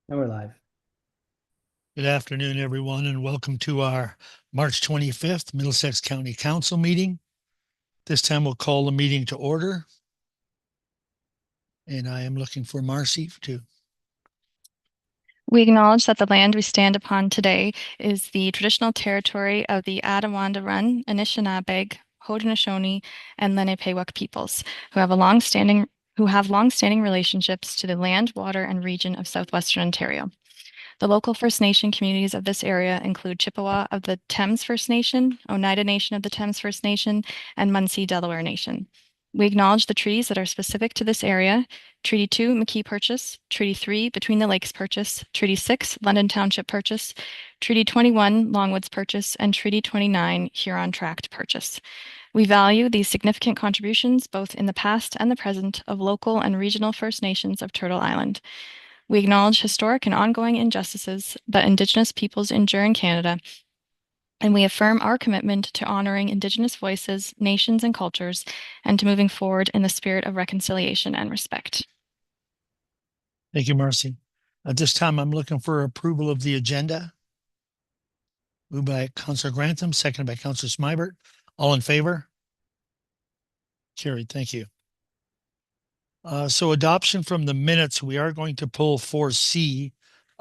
And we're live. Good afternoon, everyone, and welcome to our March 25th Middlesex County Council meeting. This time we'll call the meeting to order. And I am looking for Marcy to. We acknowledge that the land we stand upon today is the traditional territory of the Attawandaron, Anishinaabeg, Haudenosaunee, and Lenape peoples, who have long-standing relationships to the land, water, and region of southwestern Ontario. The local First Nation communities of this area include Chippewa of the Thames First Nation, Oneida Nation of the Thames First Nation, and Munsee Delaware Nation. We acknowledge the treaties that are specific to this area: Treaty 2, McKee Purchase; Treaty 3, Between the Lakes Purchase; Treaty 6, London Township Purchase; Treaty 21, Longwoods Purchase; and Treaty 29, Huron Tract Purchase. We value these significant contributions both in the past and the present of local and regional First Nations of Turtle Island. We acknowledge historic and ongoing injustices that Indigenous peoples endure in Canada, and we affirm our commitment to honoring Indigenous voices, nations, and cultures, and to moving forward in the spirit of reconciliation and respect. Thank you, Marcy. At this time, I'm looking for approval of the agenda. Moved by Councillor Grantham, seconded by Councillor Smybert. All in favor? Carried. Thank you. So adoption from the minutes, we are going to pull 4C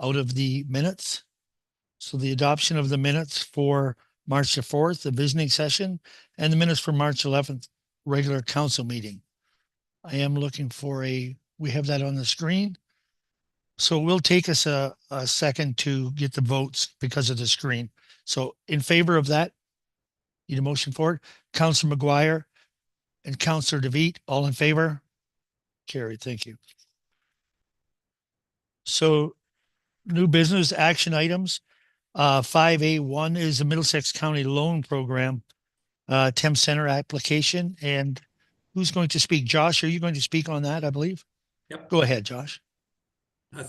out of the minutes. So the adoption of the minutes for March the 4th, the visiting session, and the minutes for March 11th, regular council meeting. I am looking for we have that on the screen. So it will take us a second to get the votes because of the screen. So in favor of that, need a motion for it. Councillor McGuire and Councillor DeVete, all in favor? Carried. Thank you. So new business action items. 5A1 is the Middlesex County Loan Program, Temp Center application. And who's going to speak? Josh, are you going to speak on that, I believe? Yep. Go ahead, Josh.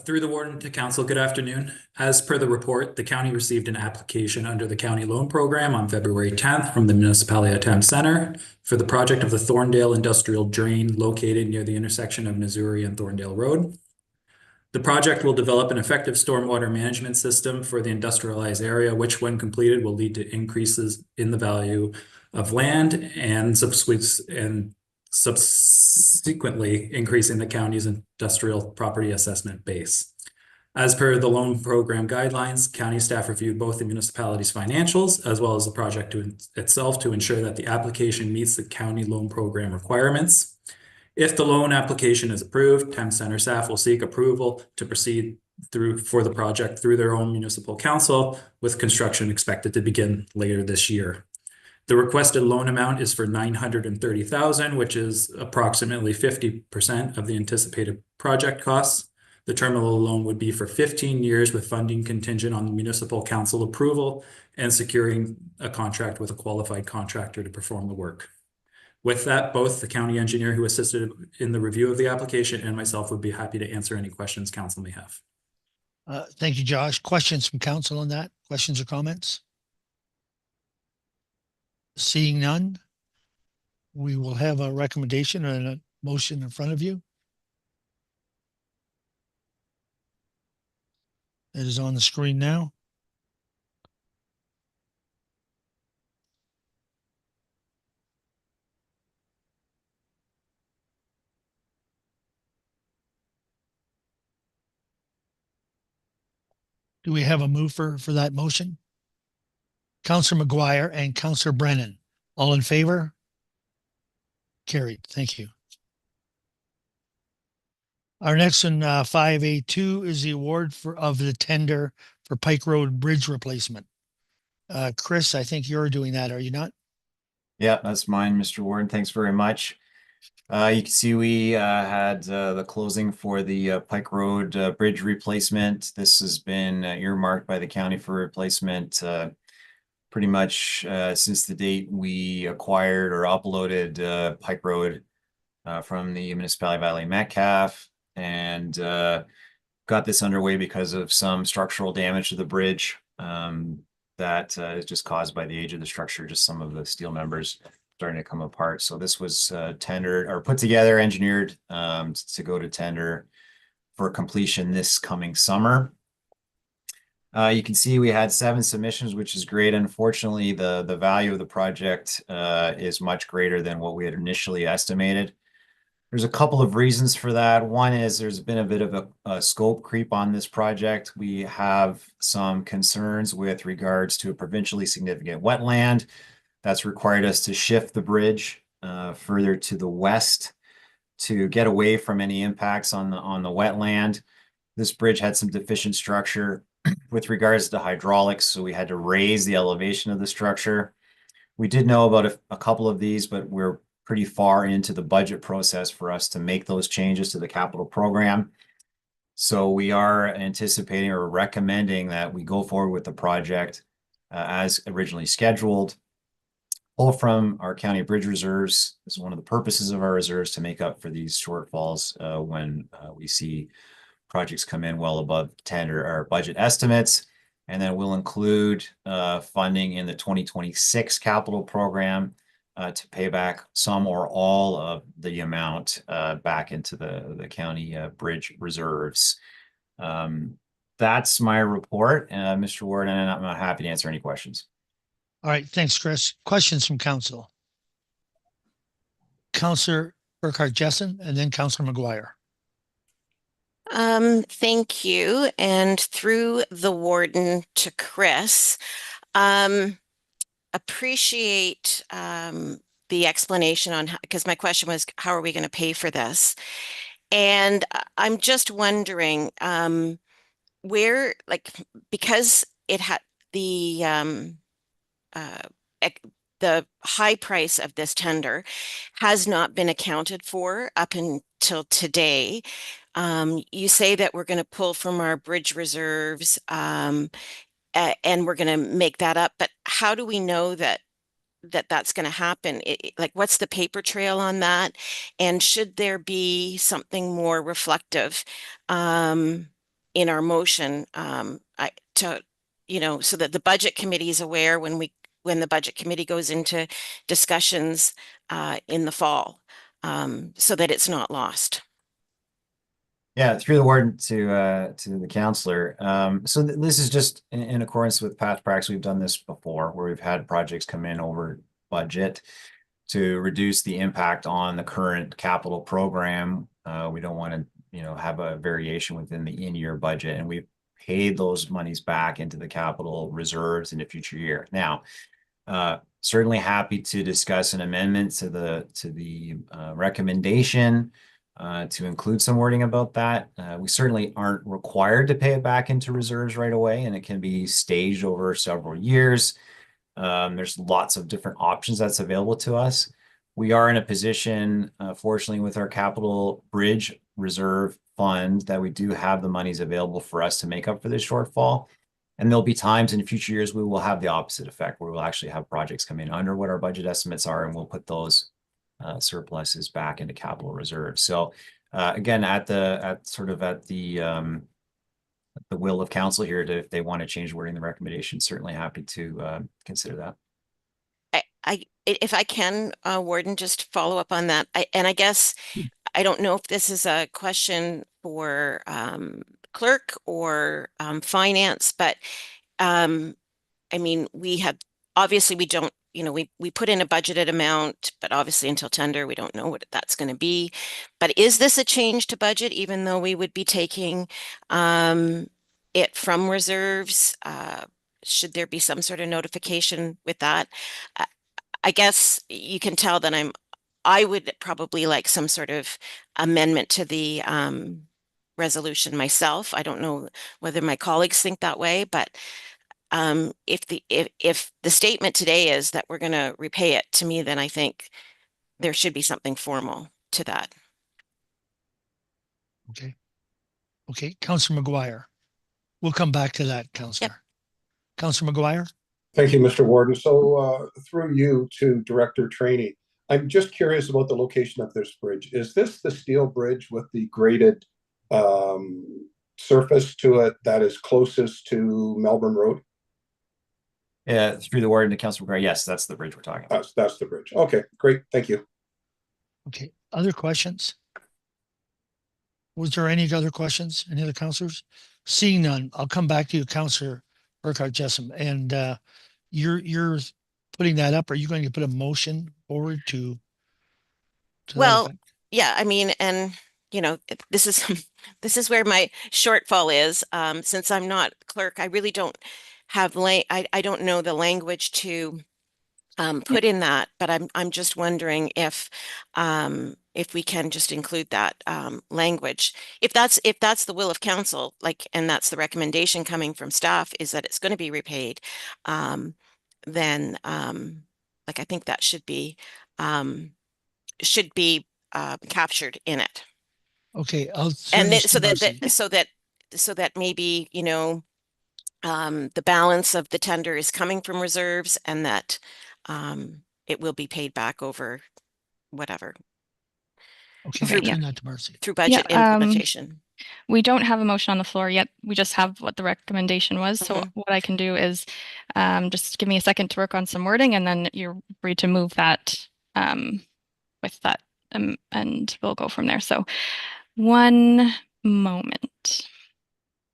Through the warden to council, good afternoon. As per the report, the county received an application under the county loan program on February 10th from the municipality of Temp Center for the project of the Thorndale Industrial Drain located near the intersection of Missouri and Thorndale Road. The project will develop an effective stormwater management system for the industrialized area, which when completed will lead to increases in the value of land and subsequently increasing the county's industrial property assessment base. As per the loan program guidelines, county staff reviewed both the municipality's financials as well as the project itself to ensure that the application meets the county loan program requirements. If the loan application is approved, Temp Center staff will seek approval to proceed for the project through their own municipal council, with construction expected to begin later this year. The requested loan amount is for $930,000, which is approximately 50% of the anticipated project costs. The term of the loan would be for 15 years with funding contingent on the municipal council approval and securing a contract with a qualified contractor to perform the work. With that, both the county engineer who assisted in the review of the application and myself would be happy to answer any questions council may have. Thank you, Josh. Questions from council on that? Questions or comments? Seeing none, we will have a recommendation and a motion in front of you. It is on the screen now. Do we have a mover for that motion? Councillor McGuire and Councillor Brennan, all in favor? Carried. Thank you. Our next one, 5A2, is the award of the tender for Pike Road Bridge replacement. Chris, I think you're doing that, are you not? Yeah, that's mine, Mr. Warden. Thanks very much. You can see we had the closing for the Pike Road bridge replacement. This has been earmarked by the county for replacement pretty much since the date we acquired or uploaded Pike Road from the municipality of Valley Metcalf, and got this underway because of some structural damage to the bridge that is just caused by the age of the structure, just some of the steel members starting to come apart. So this was tendered or put together, engineered to go to tender for completion this coming summer. You can see we had 7 submissions, which is great. Unfortunately, the value of the project is much greater than what we had initially estimated. There's a couple of reasons for that. One is there's been a bit of a scope creep on this project. We have some concerns with regards to a provincially significant wetland that's required us to shift the bridge further to the west to get away from any impacts on the wetland. This bridge had some deficient structure with regards to hydraulics, so we had to raise the elevation of the structure. We did know about a couple of these, but we're pretty far into the budget process for us to make those changes to the capital program. So we are anticipating or recommending that we go forward with the project as originally scheduled. Pull from our county bridge reserves is one of the purposes of our reserves to make up for these shortfalls when we see projects come in well above tender or budget estimates. And then we'll include funding in the 2026 capital program to pay back some or all of the amount back into the county bridge reserves. That's my report, Mr. Ward, and I'm happy to answer any questions. All right, thanks, Chris. Questions from council? Councillor Burkhart Jessen and then Councillor McGuire. Thank you. And through the warden to Chris, appreciate the explanation on how, because my question was, how are we going to pay for this? And I'm just wondering where, like, because it had the high price of this tender has not been accounted for up until today. You say that we're going to pull from our bridge reserves and we're going to make that up, but how do we know that that's going to happen? Like, what's the paper trail on that? And should there be something more reflective in our motion so that the budget committee is aware when the budget committee goes into discussions in the fall, so that it's not lost. Yeah, through the warden to the counselor. So this is just in accordance with past practice. We've done this before, where we've had projects come in over budget to reduce the impact on the current capital program. We don't want to, have a variation within the in-year budget, and we've paid those monies back into the capital reserves in the future year. Now, certainly happy to discuss an amendment to the recommendation to include some wording about that. We certainly aren't required to pay it back into reserves right away, and it can be staged over several years. There's lots of different options that's available to us. We are in a position, fortunately, with our capital bridge reserve fund, that we do have the monies available for us to make up for this shortfall. And there'll be times in future years we will have the opposite effect, where we'll actually have projects come in under what our budget estimates are, and we'll put those surpluses back into capital reserves. So again, at the will of council here, if they want to change wording the recommendation, certainly happy to consider that. If I can, Warden, just follow up on that. I guess I don't know if this is a question for clerk or finance, but I mean, we don't, we put in a budgeted amount, but obviously until tender, we don't know what that's going to be. But is this a change to budget, even though we would be taking it from reserves? Should there be some sort of notification with that? I guess you can tell that I would probably like some sort of amendment to the resolution myself. I don't know whether my colleagues think that way, but if the statement today is that we're going to repay it, to me, then I think there should be something formal to that. Okay, Councillor McGuire. We'll come back to that, Councillor. Yep. Councillor McGuire. Thank you, Mr. Warden. So through you to Director Trainee, I'm just curious about the location of this bridge. Is this the steel bridge with the graded surface to it that is closest to Melbourne Road? Yeah, through the warden to Councilor McGuire. Yes, that's the bridge we're talking about. That's the bridge. Okay, great. Thank you. Okay, other questions? Was there any other questions? Any other counselors? Seeing none, I'll come back to you, Counselor Burkhart Jessom. And you're putting that up. Are you going to put a motion forward to that Well, effect? yeah, I mean, and this is this is where my shortfall is. Since I'm not clerk, I really don't have I don't know the language to Yep. put in that, but I'm just wondering if we can just include that language. If that's the will of council, like, and that's the recommendation coming from staff is that it's going to be repaid, um, then like I think that um, should be captured in it. Okay, I'll turn And this so to Marcy. so that maybe, the balance of the tender is coming from reserves and that it will be paid back over whatever Okay, Okay, I'll through yeah. turn that to Marcy. through Yeah, budget implementation. we don't have a motion on the floor yet. We just have what the recommendation was. So Mhm. what I can do is just give me a second to work on some wording, and then you're free to move that with that, and we'll go from there. So one moment.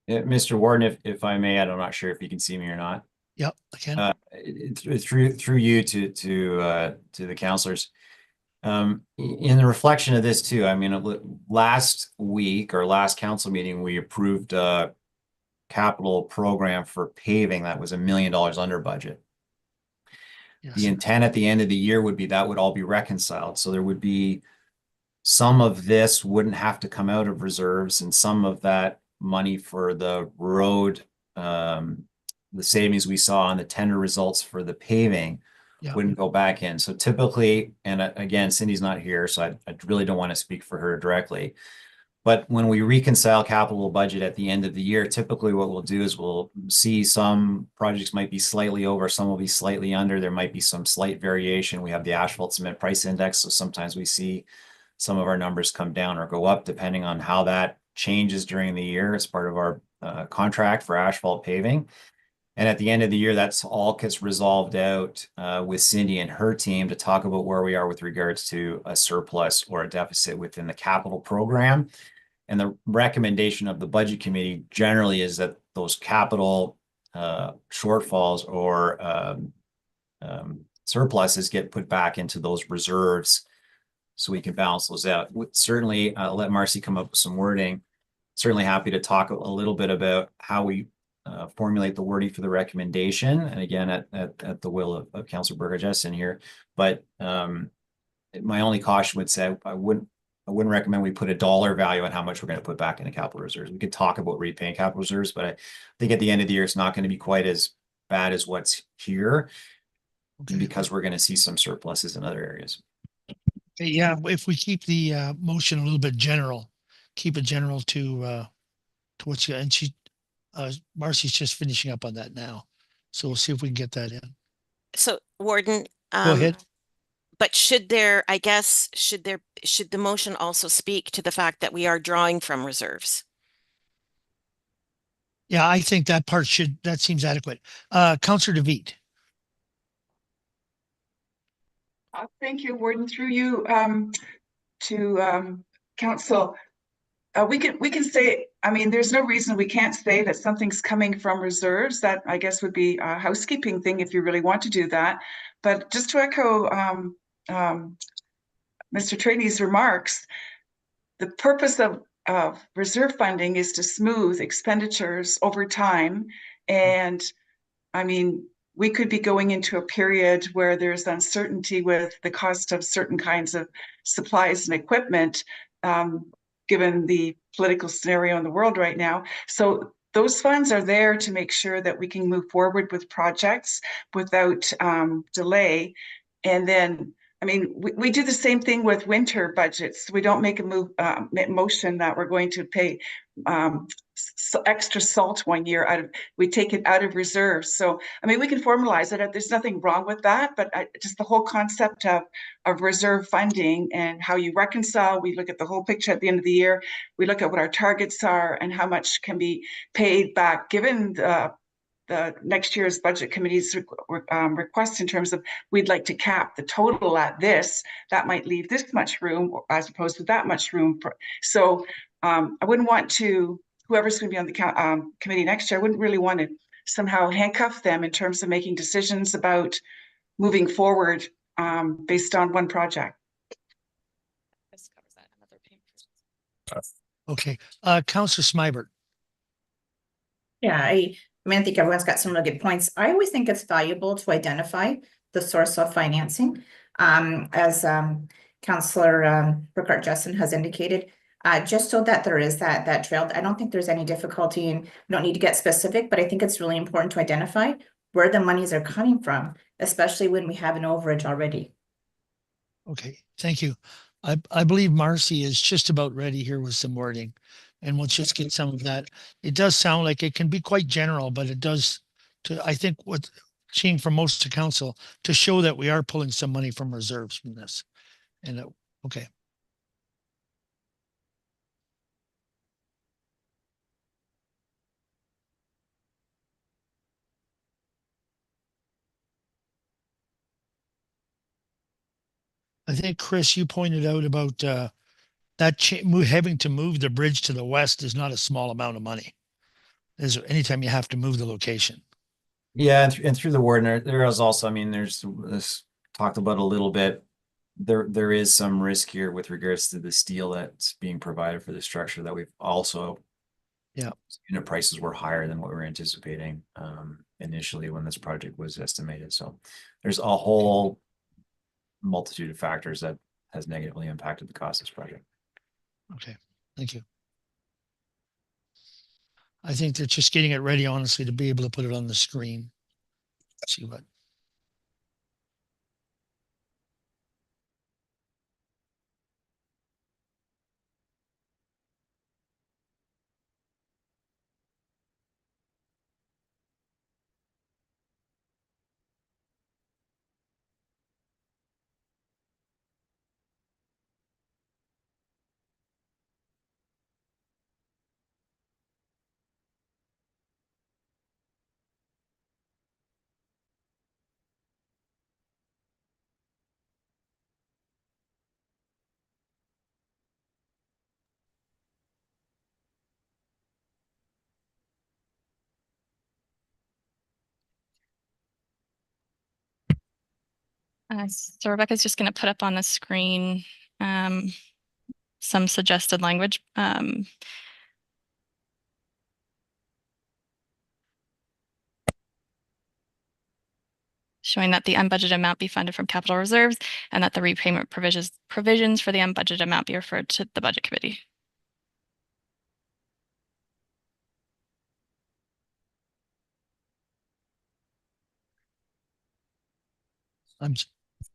Mr. Warden, if I may, I'm not sure if you can see me or not. Yep, I can. Through you to the counselors. In the reflection of this too, I mean, last week or last council meeting, we approved a capital program for paving that was $1 million under budget. The Yes. intent at the end of the year would be that would all be reconciled. So there would be some of this wouldn't have to come out of reserves, and some of that money for the road, the savings we saw on the tender results for the paving Yeah. wouldn't go back in. So typically, and again, Cindy's not here, so I really don't want to speak for her directly. But when we reconcile capital budget at the end of the year, typically what we'll do is we'll see some projects might be slightly over, some will be slightly under. There might be some slight variation. We have the asphalt cement price index, so sometimes we see some of our numbers come down or go up depending on how that changes during the year as part of our contract for asphalt paving. And at the end of the year, that's all gets resolved out with Cindy and her team to talk about where we are with regards to a surplus or a deficit within the capital program. And the recommendation of the budget committee generally is that those capital shortfalls or surpluses get put back into those reserves so we can balance those out. Certainly, let Marcy come up with some wording. Certainly happy to talk a little bit about how we formulate the wording for the recommendation. And again, at the will of Councilor Burkhart-Jessom here. But my only caution would say I wouldn't recommend we put a dollar value on how much we're going to put back into capital reserves. We could talk about repaying capital reserves, but I think at the end of the year, it's not going to be quite as bad as what's here because we're going to see some surpluses in other areas. Yeah, if we keep the motion a little bit general, keep it general to what you, and Marcy's just finishing up on that now. So we'll see if we can get that in. So Warden, Go ahead. but should the motion also speak to the fact that we are drawing from reserves? Yeah, I think that seems adequate. Councillor DeVitt. Thank you, Warden. Through you to council. We can say, I mean, there's no reason we can't say that something's coming from reserves. That I guess would be a housekeeping thing if you really want to do that. But just to echo Mr. Trainey's remarks, the purpose of reserve funding is to smooth expenditures over time. And I mean, we could be going into a period where there's uncertainty with the cost of certain kinds of supplies and equipment, given the political scenario in the world right now. So those funds are there to make sure that we can move forward with projects without delay. And then, I mean, we do the same thing with winter budgets. We don't make a motion that we're going to pay extra salt one year we take it out of reserves. So, I mean, we can formalize it. There's nothing wrong with that, but just the whole concept of reserve funding and how you reconcile, we look at the whole picture at the end of the year. We look at what our targets are and how much can be paid back given the next year's budget committee's request in terms of we'd like to cap the total at this, that might leave this much room as opposed to that much room. So I wouldn't want to, whoever's going to be on the committee next year, I wouldn't really want to somehow handcuff them in terms of making decisions about moving forward based on one project. This covers that. Another payment. Okay, Councillor Smibert. Yeah, I mean, I think everyone's got some really good points. I always think it's valuable to identify the source of financing. As Councillor Burkhart Jessen has indicated, just so that there is that trail. I don't think there's any difficulty, and we don't need to get specific, but I think it's really important to identify where the monies are coming from, especially when we have an overage already. Okay, thank you. I believe Marcy is just about ready here with some wording, and we'll just get some of that. It does sound like it can be quite general, but it does I think what seeing from most of council to show that we are pulling some money from reserves from this. And okay. I think, Chris, you pointed out about that having to move the bridge to the west is not a small amount of money. Is anytime you have to move the location. Yeah, and through the ward, there is also, I mean, there's this talked about a little bit. There is some risk here with regards to the steel that's being provided for the structure that we've also, Yeah, unit prices were higher than what we were anticipating initially when this project was estimated. So there's a whole multitude of factors that has negatively impacted the cost of this project. okay, thank you. I think they're just getting it ready, honestly, to be able to put it on the screen. Let's see what. So Rebecca's just going to put up on the screen some suggested language. Showing that the unbudgeted amount be funded from capital reserves and that the repayment provisions for the unbudgeted amount be referred to the budget committee.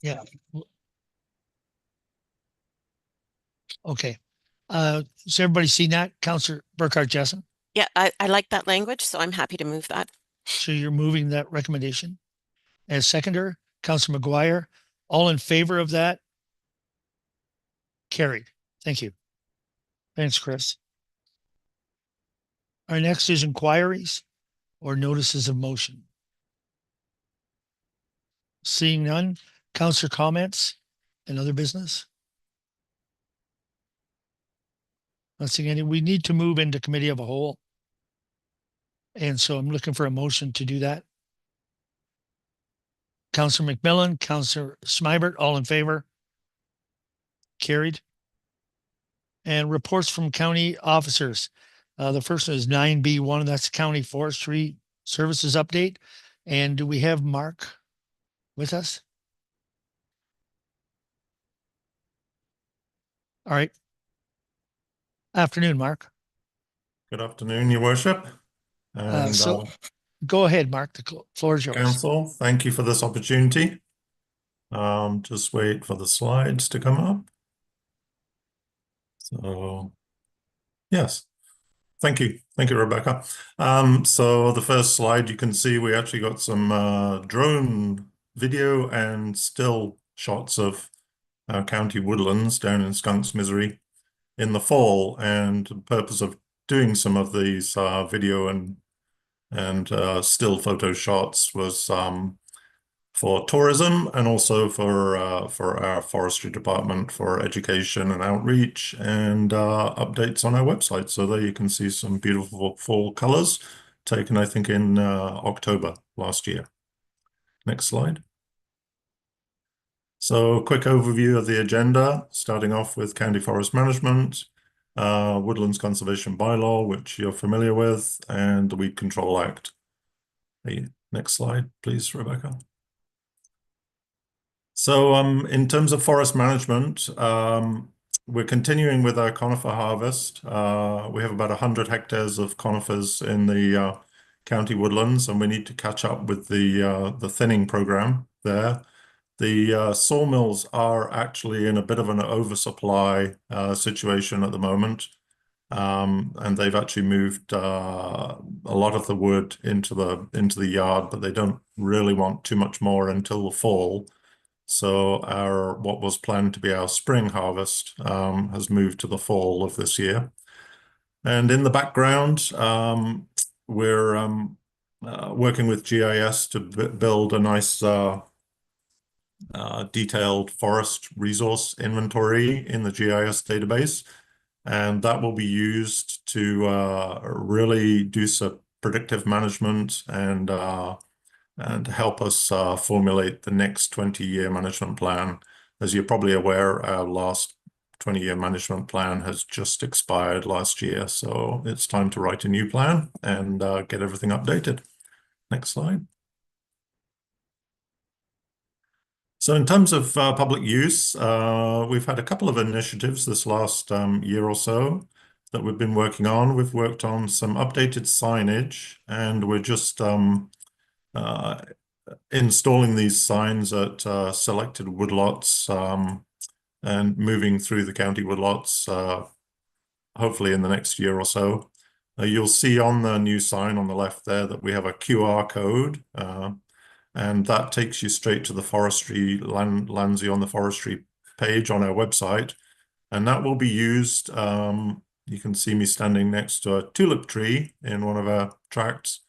Yeah. Okay. So everybody seen that? Councillor Burkhart Jessen? Yeah, I like that language, so I'm happy to move that. So you're moving that recommendation? As seconder, Councillor McGuire, all in favor of that? Carried. Thank you. Thanks, Chris. Our next is inquiries or notices of motion. Seeing none, councillor comments and other business? Not seeing any. We need to move into committee of a whole. And so I'm looking for a motion to do that. Councillor McMillan, Councillor Smibert, all in favor? Carried. And reports from county officers. The first one is 9B1, that's County Forestry Services update. And do we have Mark with us? All right. Afternoon, Mark. Good afternoon, Your Worship. And Go ahead, Mark. The floor is yours. Council, thank you for this opportunity. Just wait for the slides to come up. So, yes, thank you. Thank you, Rebecca. So the first slide, you can see we actually got some drone video and still shots of county woodlands down in Skunks Misery in the fall. And the purpose of doing some of these video and still photo shots was for tourism and also for our forestry department for education and outreach and updates on our website. So there you can see some beautiful fall colors taken, I think, in October last year. Next slide. So quick overview of the agenda, starting off with county forest management, Woodlands Conservation Bylaw, which you're familiar with, and the Weed Control Act. The next slide, please, Rebecca. So in terms of forest management, we're continuing with our conifer harvest. We have about 100 hectares of conifers in the county woodlands, and we need to catch up with the thinning program there. The sawmills are actually in a bit of an oversupply situation at the moment. And they've actually moved a lot of the wood into the yard, but they don't really want too much more until the fall. So what was planned to be our spring harvest has moved to the fall of this year. And in the background, we're working with GIS to build a nice detailed forest resource inventory in the GIS database. And that will be used to really do some predictive management and help us formulate the next 20-year management plan. As you're probably aware, our last 20-year management plan has just expired last year, so it's time to write a new plan and get everything updated. Next slide. So in terms of public use, we've had a couple of initiatives this last year or so that we've been working on. We've worked on some updated signage, and we're just installing these signs at selected woodlots and moving through the county woodlots, hopefully in the next year or so. You'll see on the new sign on the left there that we have a QR code, and that takes you straight to the forestry, lands you on the forestry page on our website. And that will be used, you can see me standing next to a tulip tree in one of our tracts,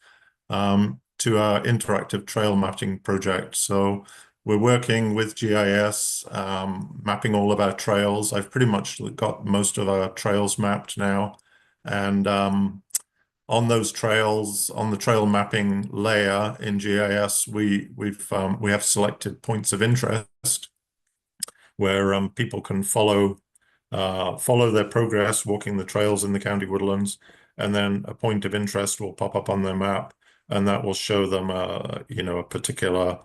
to our interactive trail mapping project. So we're working with GIS, mapping all of our trails. I've pretty much got most of our trails mapped now. And on those trails, on the trail mapping layer in GIS, we have selected points of interest where people can follow their progress walking the trails in the county woodlands, and then a point of interest will pop up on their map, and that will show them a particular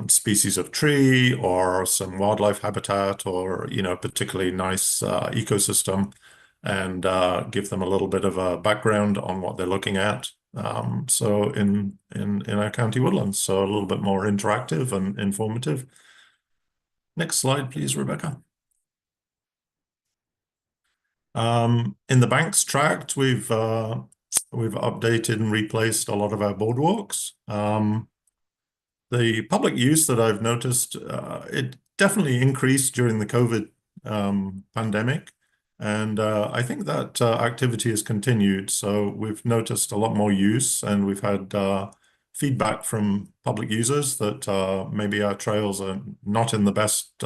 species of tree or some wildlife habitat or a particularly nice ecosystem, and give them a little bit of a background on what they're looking at. So in our county woodlands, so a little bit more interactive and informative. Next slide, please, Rebecca. In the Banks tract, we've updated and replaced a lot of our boardwalks. The public use that I've noticed, it definitely increased during the COVID pandemic. And I think that activity has continued. So we've noticed a lot more use, and we've had feedback from public users that maybe our trails are not in the best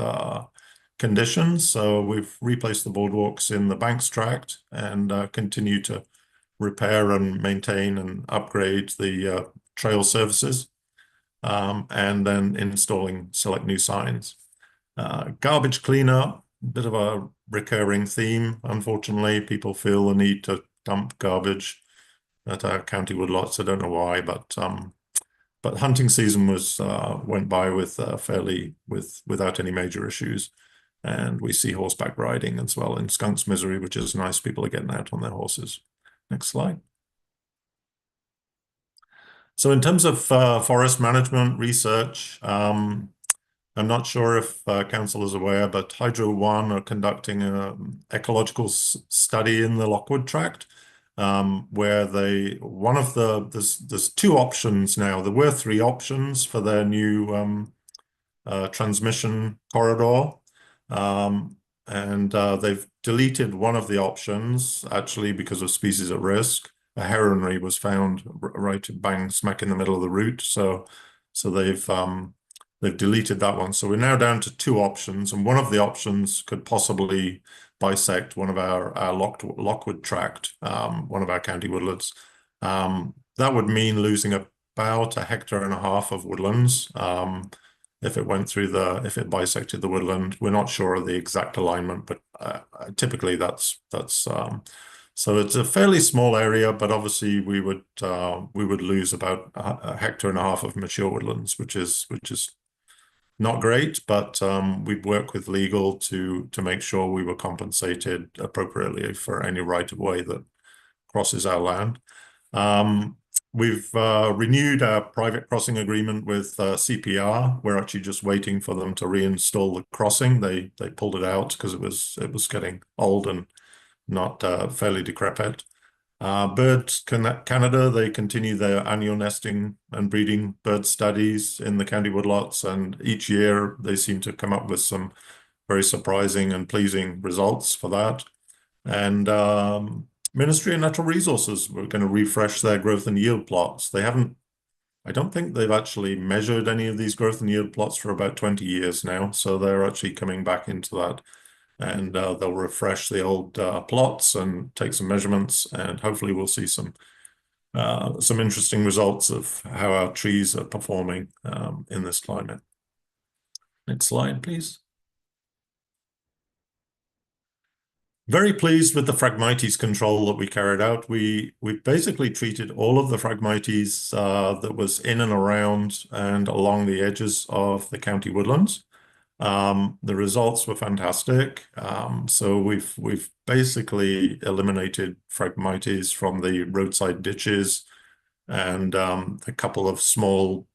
conditions. So we've replaced the boardwalks in the Banks tract and continue to repair and maintain and upgrade the trail services, and then installing select new signs. Garbage cleanup, bit of a recurring theme. Unfortunately, people feel the need to dump garbage at our county woodlots. I don't know why, but hunting season went by without any major issues, and we see horseback riding as well in Skunk's Misery, which is nice. People are getting out on their horses. Next slide. So in terms of forest management research, I'm not sure if council is aware, but Hydro One are conducting an ecological study in the Lockwood tract, where there's two options now. There were three options for their new transmission corridor, and they've deleted one of the options actually because of species at risk. A heronry was found right bang smack in the middle of the route, so they've they've deleted that one. So we're now down to 2 options, and one of the options could possibly bisect one of our Lockwood tract, one of our county woodlands. That would mean losing about 1.5 hectares of woodlands. If it went through if it bisected the woodland. We're not sure of the exact alignment, but typically that's so it's a fairly small area, but obviously we would lose about 1.5 hectares of mature woodlands, which is not great, but we'd work with legal to make sure we were compensated appropriately for any right of way that crosses our land. We've renewed our private crossing agreement with CPR. We're actually just waiting for them to reinstall the crossing. They pulled it out because it was getting old and not fairly decrepit. Birds Canada, they continue their annual nesting and breeding bird studies in the county woodlots, and each year they seem to come up with some very surprising and pleasing results for that. And Ministry of Natural Resources, we're going to refresh their growth and yield plots. I don't think they've actually measured any of these growth and yield plots for about 20 years now, so they're actually coming back into that. And they'll refresh the old plots and take some measurements, and hopefully we'll see some interesting results of how our trees are performing in this climate. Next slide, please. Very pleased with the Phragmites control that we carried out. We basically treated all of the Phragmites that was in and around and along the edges of the county woodlands. The results were fantastic. So we've basically eliminated Phragmites from the roadside ditches and a couple of small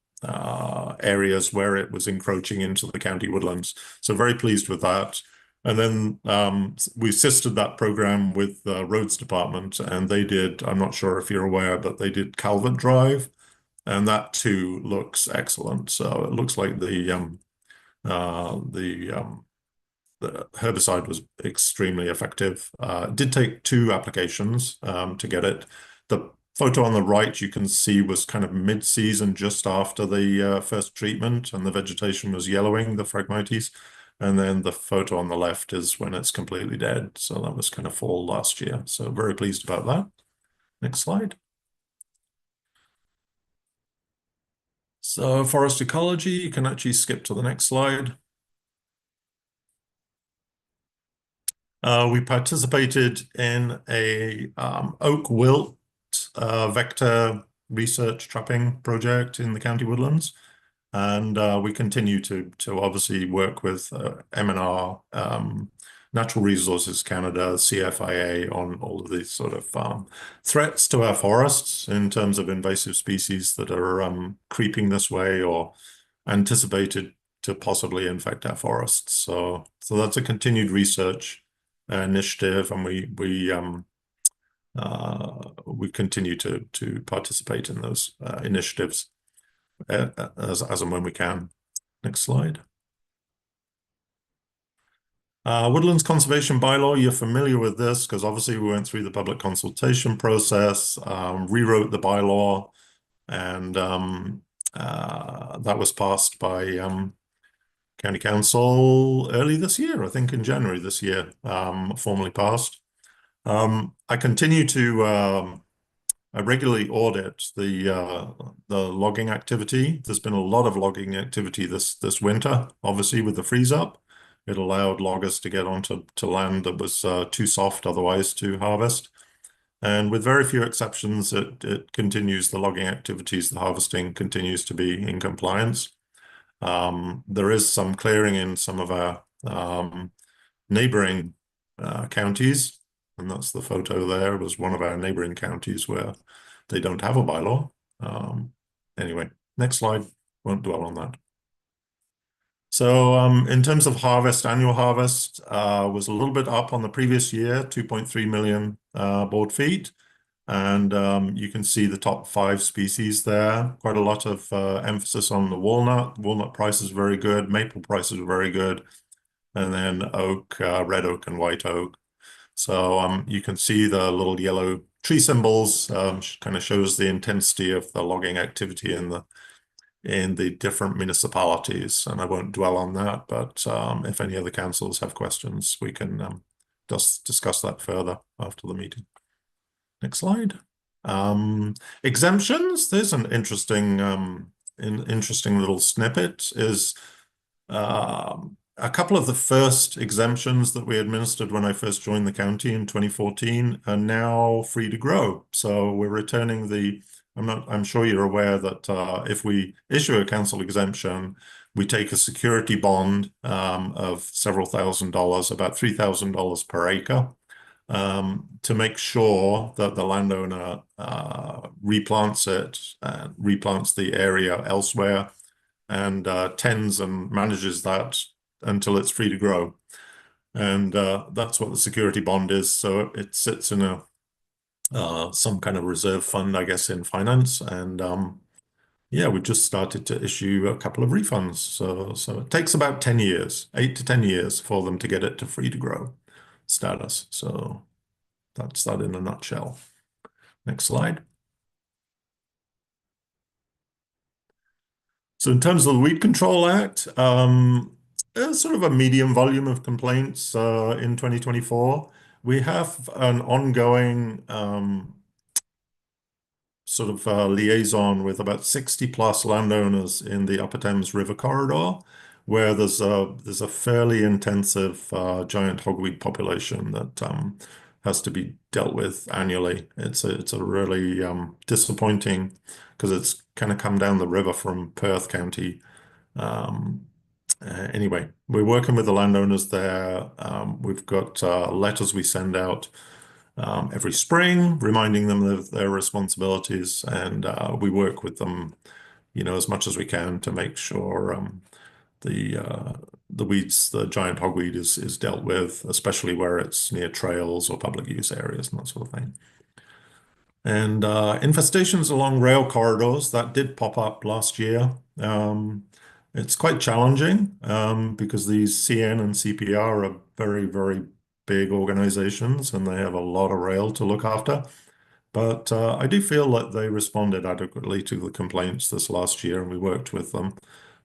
areas where it was encroaching into the county woodlands. So very pleased with that. And then we assisted that program with the roads department, and they did, I'm not sure if you're aware, but they did culvert drive, and that too looks excellent. So it looks like the herbicide was extremely effective. It did take 2 applications to get it. The photo on the right you can see was kind of mid-season, just after the first treatment, and the vegetation was yellowing, the Phragmites. And then the photo on the left is when it's completely dead. So that was kind of fall last year. So very pleased about that. Next slide. So forest ecology, you can actually skip to the next slide. We participated in a oak wilt vector research trapping project in the county woodlands. And we continue to obviously work with M&R, Natural Resources Canada, CFIA on all of these sort of threats to our forests in terms of invasive species that are creeping this way or anticipated to possibly infect our forests. So that's a continued research initiative, and we continue to participate in those initiatives as and when we can. Next slide. Woodlands Conservation Bylaw, you're familiar with this because obviously we went through the public consultation process, rewrote the bylaw, and that was passed by County Council early this year, I think in January this year, formally passed. I continue to I regularly audit the logging activity. There's been a lot of logging activity this winter, obviously with the freeze up. It allowed loggers to get onto land that was too soft otherwise to harvest. And with very few exceptions, it continues the logging activities, the harvesting continues to be in compliance. There is some clearing in some of our neighboring counties, and that's the photo there. It was one of our neighboring counties where they don't have a bylaw. Anyway, next slide. Won't dwell on that. So in terms of harvest, annual harvest was a little bit up on the previous year, 2.3 million board feet. And you can see the top 5 species there. Quite a lot of emphasis on the walnut. Walnut price is very good. Maple prices are very good. And then oak, red oak and white oak. So you can see the little yellow tree symbols, kind of shows the intensity of the logging activity in the different municipalities. And I won't dwell on that, but if any other councils have questions, we can just discuss that further after the meeting. Next slide. Exemptions. There's an interesting little snippet. Is a couple of the first exemptions that we administered when I first joined the county in 2014 are now free to grow. So we're returning the, I'm sure you're aware that if we issue a council exemption, we take a security bond of several $1,000s, about $3,000 per acre, to make sure that the landowner replants it and replants the area elsewhere and tends and manages that until it's free to grow. And that's what the security bond is. So it sits in a some kind of reserve fund, I guess, in finance. And yeah, we just started to issue a couple of refunds. So it takes about 10 years, 8 to 10 years for them to get it to free to grow status. So that's that in a nutshell. Next slide. So in terms of the Weed Control Act, there's sort of a medium volume of complaints in 2024. We have an ongoing sort of liaison with about 60 plus landowners in the Upper Thames River corridor, where there's a fairly intensive giant hogweed population that has to be dealt with annually. It's a really disappointing, because it's kind of come down the river from Perth County. Anyway, we're working with the landowners there. We've got letters we send out every spring, reminding them of their responsibilities, and we work with them, as much as we can to make sure the weeds, the giant hogweed, is dealt with, especially where it's near trails or public use areas and that sort of thing. And infestations along rail corridors, that did pop up last year. It's quite challenging because these CN and CPR are very, very big organizations and they have a lot of rail to look after. But I do feel that they responded adequately to the complaints this last year, and we worked with them,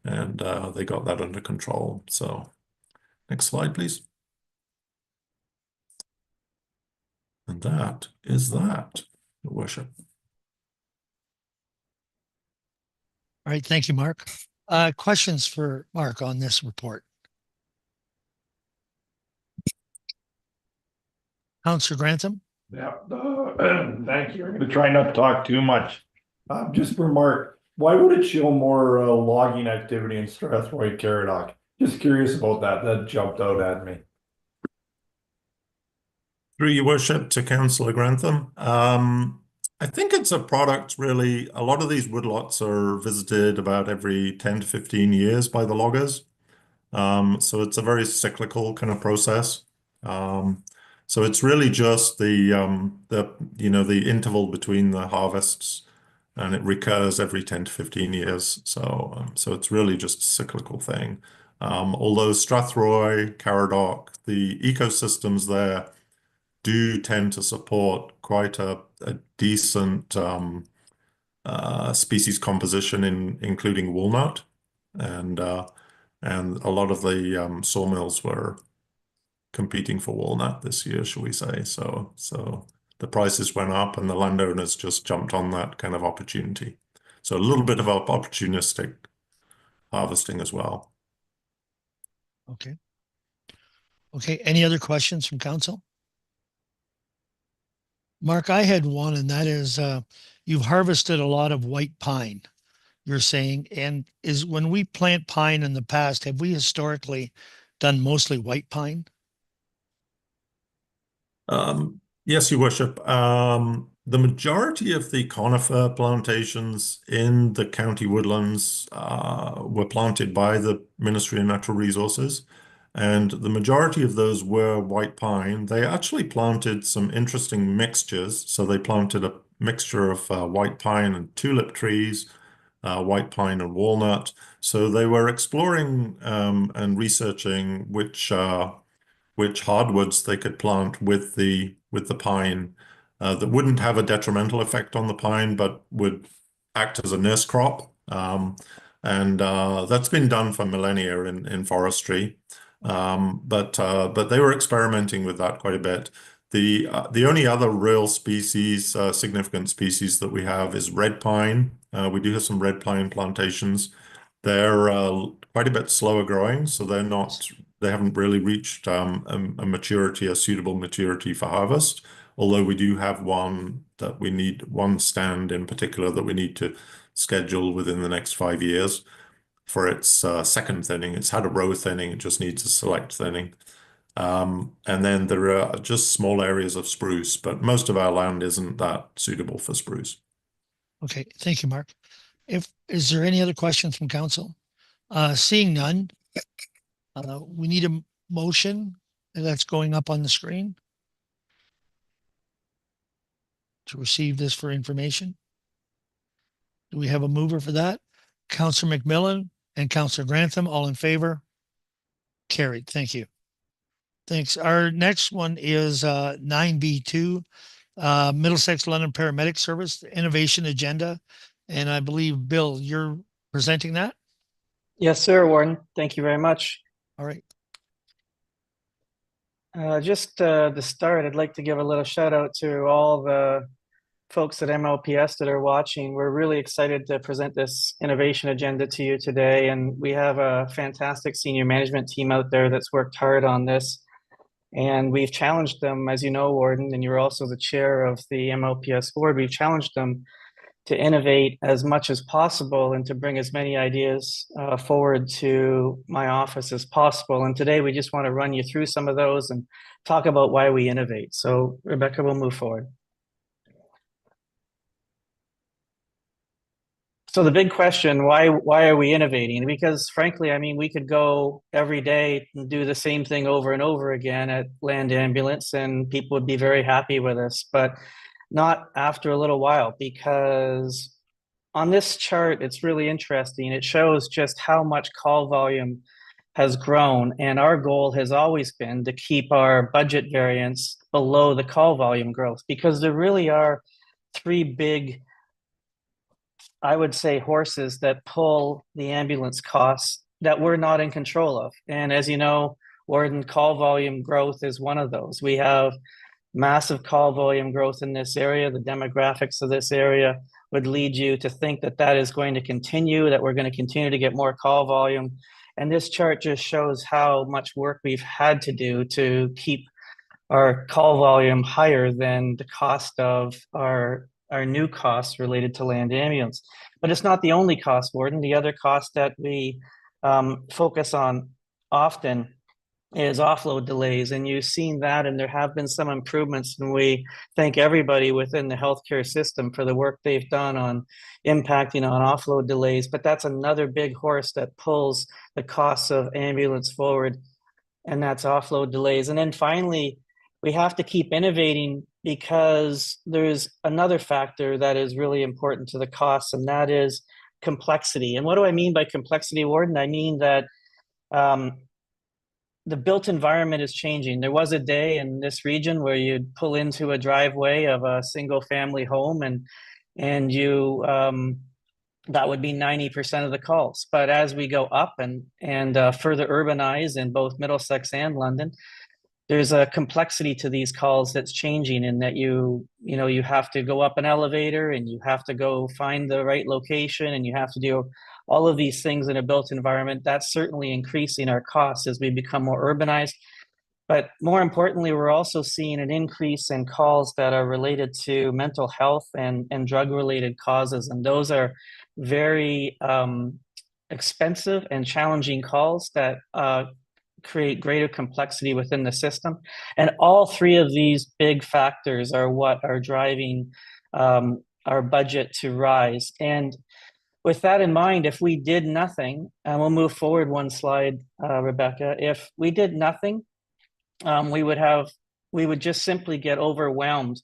and they got that under control. So next slide, please. And that is that, Your Worship. All right, thank you, Mark. Questions for Mark on this report? Councillor Grantham? Yeah, thank you. I'm going to try not to talk too much. Just for Mark, why would it show more logging activity in Strathroy Caradoc? Just curious about that. That jumped out at me. Through Your Worship to Councillor Grantham. I think it's a product, really. A lot of these woodlots are visited about every 10 to 15 years by the loggers. So it's a very cyclical kind of process. So it's really just the interval between the harvests, and it recurs every 10 to 15 years. So it's really just a cyclical thing. Although Strathroy, Caradoc, the ecosystems there do tend to support quite a decent species composition, including walnut, and a lot of the sawmills were competing for walnut this year, shall we say. So the prices went up and the landowners just jumped on that kind of opportunity. So a little bit of opportunistic harvesting as well. Okay. Okay, any other questions from council? Mark, I had one, and that is you've harvested a lot of white pine, you're saying, and is when we plant pine in the past, have we historically done mostly white pine? Yes, Your Worship. The majority of the conifer plantations in the county woodlands were planted by the Ministry of Natural Resources, and the majority of those were white pine. They actually planted some interesting mixtures. So they planted a mixture of white pine and tulip trees, white pine and walnut. So they were exploring and researching which hardwoods they could plant with the pine that wouldn't have a detrimental effect on the pine, but would act as a nurse crop. And that's been done for millennia in forestry. But they were experimenting with that quite a bit. The only other real species, significant species that we have is red pine. We do have some red pine plantations. They're quite a bit slower growing, so they haven't really reached a maturity, a suitable maturity for harvest. Although we do have one stand in particular that we need to schedule within the next 5 years for its second thinning. It's had a row thinning, it just needs a select thinning. And then there are just small areas of spruce, but most of our land isn't that suitable for spruce. Okay, thank you, Mark. Is there any other questions from council? Seeing none, we need a motion that's going up on the screen to receive this for information. Do we have a mover for that? Councillor McMillan and Councillor Grantham, all in favor? Carried. Thank you. Thanks. Our next one is 9B2, Middlesex London Paramedic Service Innovation Agenda. And I believe, Bill, you're presenting that? Yes, sir, Warden. Thank you very much. All right. Just to start, I'd like to give a little shout out to all the folks at MLPS that are watching. We're really excited to present this innovation agenda to you today. And we have a fantastic senior management team out there that's worked hard on this. And we've challenged them, as you know, Warden, and you're also the chair of the MLPS board. We've challenged them to innovate as much as possible and to bring as many ideas forward to my office as possible. And today we just want to run you through some of those and talk about why we innovate. So Rebecca will move forward. So the big question, why are we innovating? Because frankly, I mean, we could go every day and do the same thing over and over again at Land Ambulance and people would be very happy with us, but not after a little while, because on this chart, it's really interesting. It shows just how much call volume has grown. And our goal has always been to keep our budget variance below the call volume growth, because there really are three big, I would say, horses that pull the ambulance costs that we're not in control of. And as you know, Warden, call volume growth is one of those. We have massive call volume growth in this area. The demographics of this area would lead you to think that that is going to continue, that we're going to continue to get more call volume. And this chart just shows how much work we've had to do to keep our call volume higher than the cost of our new costs related to land ambulance. But it's not the only cost, Warden. The other cost that we focus on often is offload delays. And you've seen that, and there have been some improvements. And we thank everybody within the healthcare system for the work they've done on impacting on offload delays. But that's another big horse that pulls the costs of ambulance forward, and that's offload delays. And then finally, we have to keep innovating because there's another factor that is really important to the costs, and that is complexity. And what do I mean by complexity, Warden? I mean that the built environment is changing. There was a day in this region where you'd pull into a driveway of a single family home and you that would be 90% of the calls. But as we go up and further urbanize in both Middlesex and London, there's a complexity to these calls that's changing, in that you have to go up an elevator and you have to go find the right location and you have to do all of these things in a built environment. That's certainly increasing our costs as we become more urbanized. But more importantly, we're also seeing an increase in calls that are related to mental health and drug-related causes. And those are very expensive and challenging calls that create greater complexity within the system. And all three of these big factors are what are driving our budget to rise. And with that in mind, if we did nothing, and we'll move forward one slide, Rebecca, if we did nothing, we would just simply get overwhelmed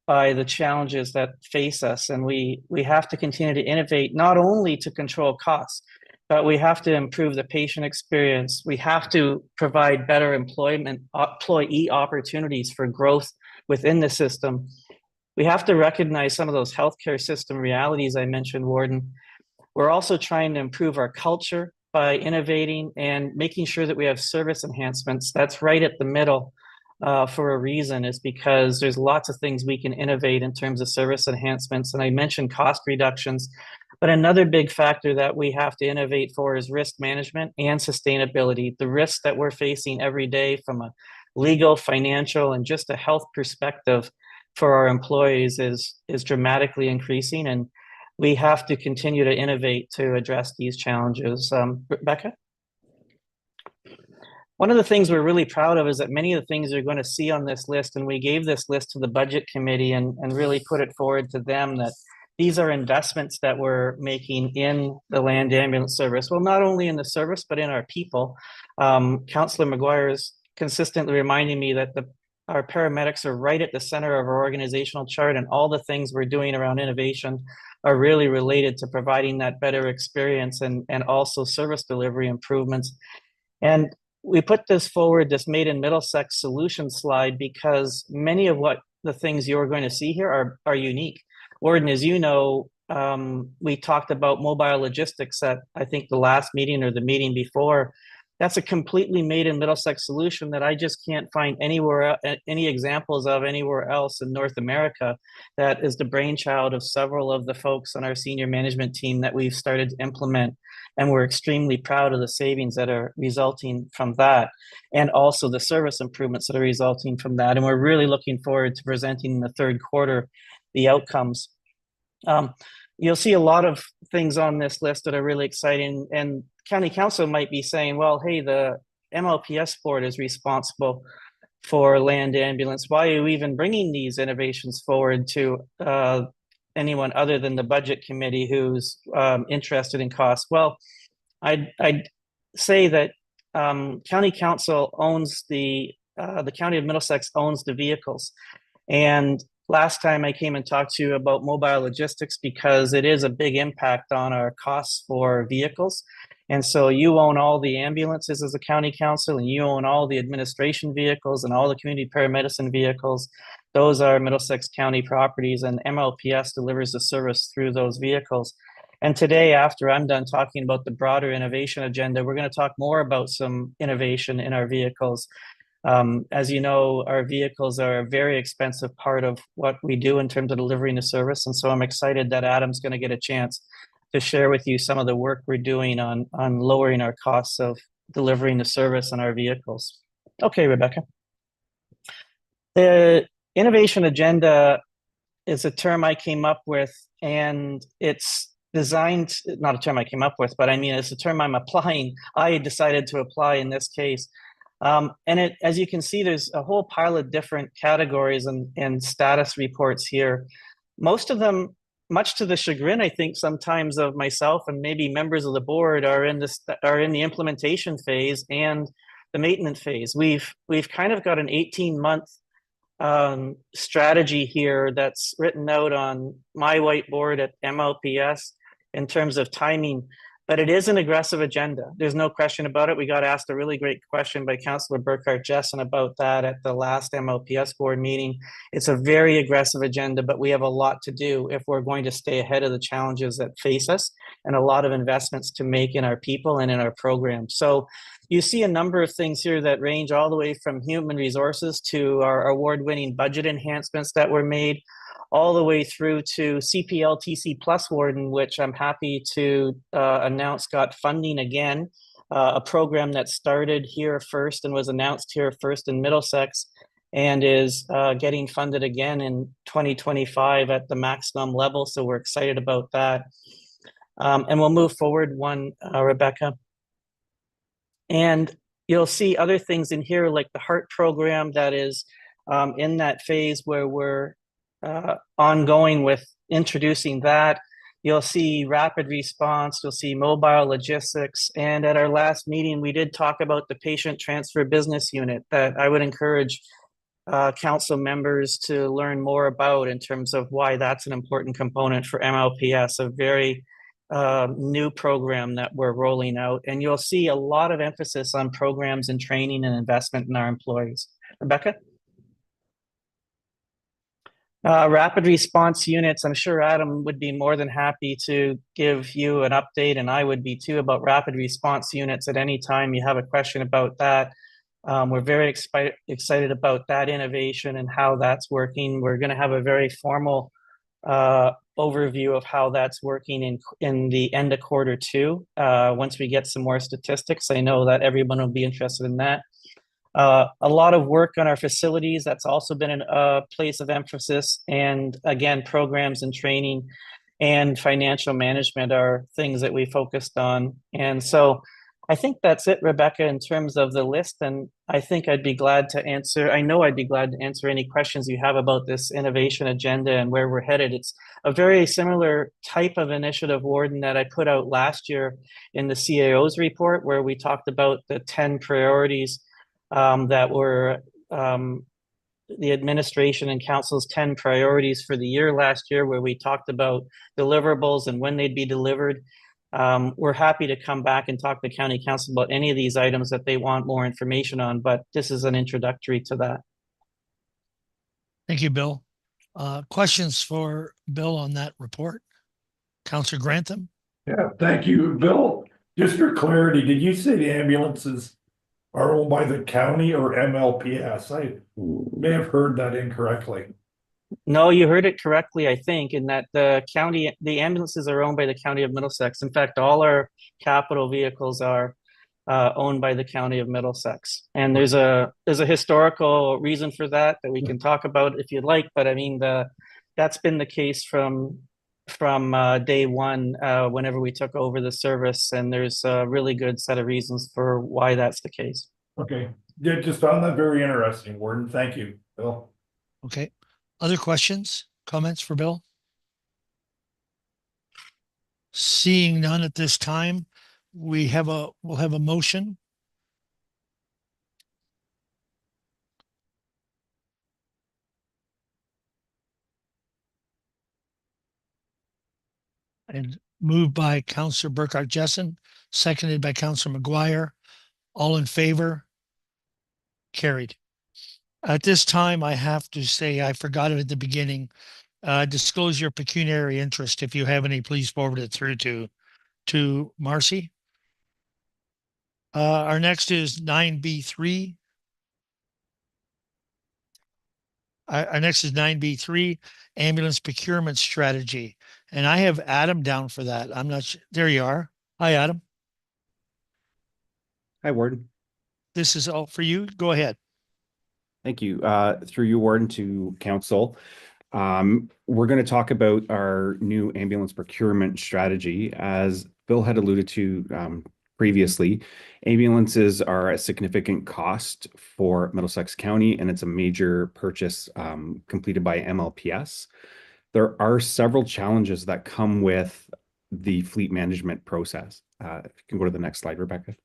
by the challenges that face us. And we have to continue to innovate, not only to control costs, but we have to improve the patient experience. We have to provide better employee opportunities for growth within the system. We have to recognize some of those healthcare system realities I mentioned, Warden. We're also trying to improve our culture by innovating and making sure that we have service enhancements. That's right at the middle for a reason, is because there's lots of things we can innovate in terms of service enhancements. And I mentioned cost reductions, but another big factor that we have to innovate for is risk management and sustainability. The risks that we're facing every day from a legal, financial, and just a health perspective for our employees is dramatically increasing. And we have to continue to innovate to address these challenges. Rebecca? One of the things we're really proud of is that many of the things you're going to see on this list, and we gave this list to the budget committee and really put it forward to them, that these are investments that we're making in the land ambulance service. Well, not only in the service, but in our people. Councillor McGuire is consistently reminding me that our paramedics are right at the center of our organizational chart, and all the things we're doing around innovation are really related to providing that better experience and also service delivery improvements. And we put this forward, this Made in Middlesex solution slide, because many of what the things you're going to see here are unique. Warden, as you know, we talked about mobile logistics at, I think, the last meeting or the meeting before. That's a completely Made in Middlesex solution that I just can't find anywhere, any examples of anywhere else in North America. That is the brainchild of several of the folks on our senior management team that we've started to implement. And we're extremely proud of the savings that are resulting from that, and also the service improvements that are resulting from that. And we're really looking forward to presenting in the third quarter the outcomes. You'll see a lot of things on this list that are really exciting, and County Council might be saying, well, hey, the MLPS board is responsible for land ambulance. Why are you even bringing these innovations forward to anyone other than the budget committee who's interested in cost? Well, I'd say that County Council owns the County of Middlesex owns the vehicles. And last time I came and talked to you about mobile logistics, because it is a big impact on our costs for vehicles. And so you own all the ambulances as a county council, and you own all the administration vehicles and all the community paramedicine vehicles. Those are Middlesex County properties, and MLPS delivers the service through those vehicles. And today, after I'm done talking about the broader innovation agenda, we're going to talk more about some innovation in our vehicles. As you know, our vehicles are a very expensive part of what we do in terms of delivering the service. And so I'm excited that Adam's going to get a chance to share with you some of the work we're doing on lowering our costs of delivering the service on our vehicles. Okay, Rebecca. The innovation agenda is a term I came up with, and it's designed, not a term I came up with, but I mean, it's a term I'm applying. I decided to apply in this case. And it, as you can see, there's a whole pile of different categories and status reports here. Most of them, much to the chagrin, I think, sometimes of myself and maybe members of the board, are in the implementation phase and the maintenance phase. We've kind of got an 18-month strategy here that's written out on my whiteboard at MLPS in terms of timing. But it is an aggressive agenda. There's no question about it. We got asked a really great question by Councillor Burkhart Jessen about that at the last MLPS board meeting. It's a very aggressive agenda, but we have a lot to do if we're going to stay ahead of the challenges that face us, and a lot of investments to make in our people and in our programs. So you see a number of things here that range all the way from human resources to our award-winning budget enhancements that were made, all the way through to CPLTC Plus Warden, which I'm happy to announce got funding again, a program that started here first and was announced here first in Middlesex, and is getting funded again in 2025 at the maximum level. So we're excited about that. And we'll move forward one, Rebecca. And you'll see other things in here, like the HEART program that is in that phase where we're ongoing with introducing that. You'll see rapid response, you'll see mobile logistics. And at our last meeting, we did talk about the patient transfer business unit that I would encourage council members to learn more about in terms of why that's an important component for MLPS, a very new program that we're rolling out. And you'll see a lot of emphasis on programs and training and investment in our employees. Rebecca? Rapid response units, I'm sure Adam would be more than happy to give you an update, and I would be too, about rapid response units at any time you have a question about that. We're very excited about that innovation and how that's working. We're going to have a very formal overview of how that's working in the end of Q2. Once we get some more statistics, I know that everyone will be interested in that. A lot of work on our facilities, that's also been a place of emphasis. And again, programs and training and financial management are things that we focused on. And so I think that's it, Rebecca, in terms of the list. And I think I'd be glad to answer, I know I'd be glad to answer any questions you have about this innovation agenda and where we're headed. It's a very similar type of initiative, Warden, that I put out last year in the CAO's report, where we talked about the 10 priorities that were the administration and council's 10 priorities for the year last year, where we talked about deliverables and when they'd be delivered. We're happy to come back and talk to county council about any of these items that they want more information on, but this is an introductory to that. Thank you, Bill. Questions for Bill on that report? Councillor Grantham? Yeah, thank you, Bill. Just for clarity, did you say the ambulances are owned by the county or MLPS? I may have heard that incorrectly. No, you heard it correctly, I think, in that the ambulances are owned by the county of Middlesex. In fact, all our capital vehicles are owned by the county of Middlesex. And there's a historical reason for that we can talk about if you'd like. But I mean, that's been the case from day one, whenever we took over the service, and there's a really good set of reasons for why that's the case. Okay, yeah, just found that very interesting, Warden. Thank you, Bill. Okay. Other questions, comments for Bill? Seeing none at this time, we'll have a motion. And moved by Councillor Burkhart Jessen, seconded by Councillor McGuire. All in favor? Carried. At this time, I have to say, I forgot it at the beginning. Disclose your pecuniary interest. If you have any, please forward it through to Marcy. Our next is 9B3. Our next is 9B3, ambulance procurement strategy. And I have Adam down for that. I'm not sure. There you are. Hi, Adam. Hi, Warden. This is all for you. Go ahead. Thank you. Through you, Warden, to Council. We're going to talk about our new ambulance procurement strategy. As Bill had alluded to previously, ambulances are a significant cost for Middlesex County, and it's a major purchase completed by MLPS. There are several challenges that come with the fleet management process. If you can go to the next slide, Rebecca.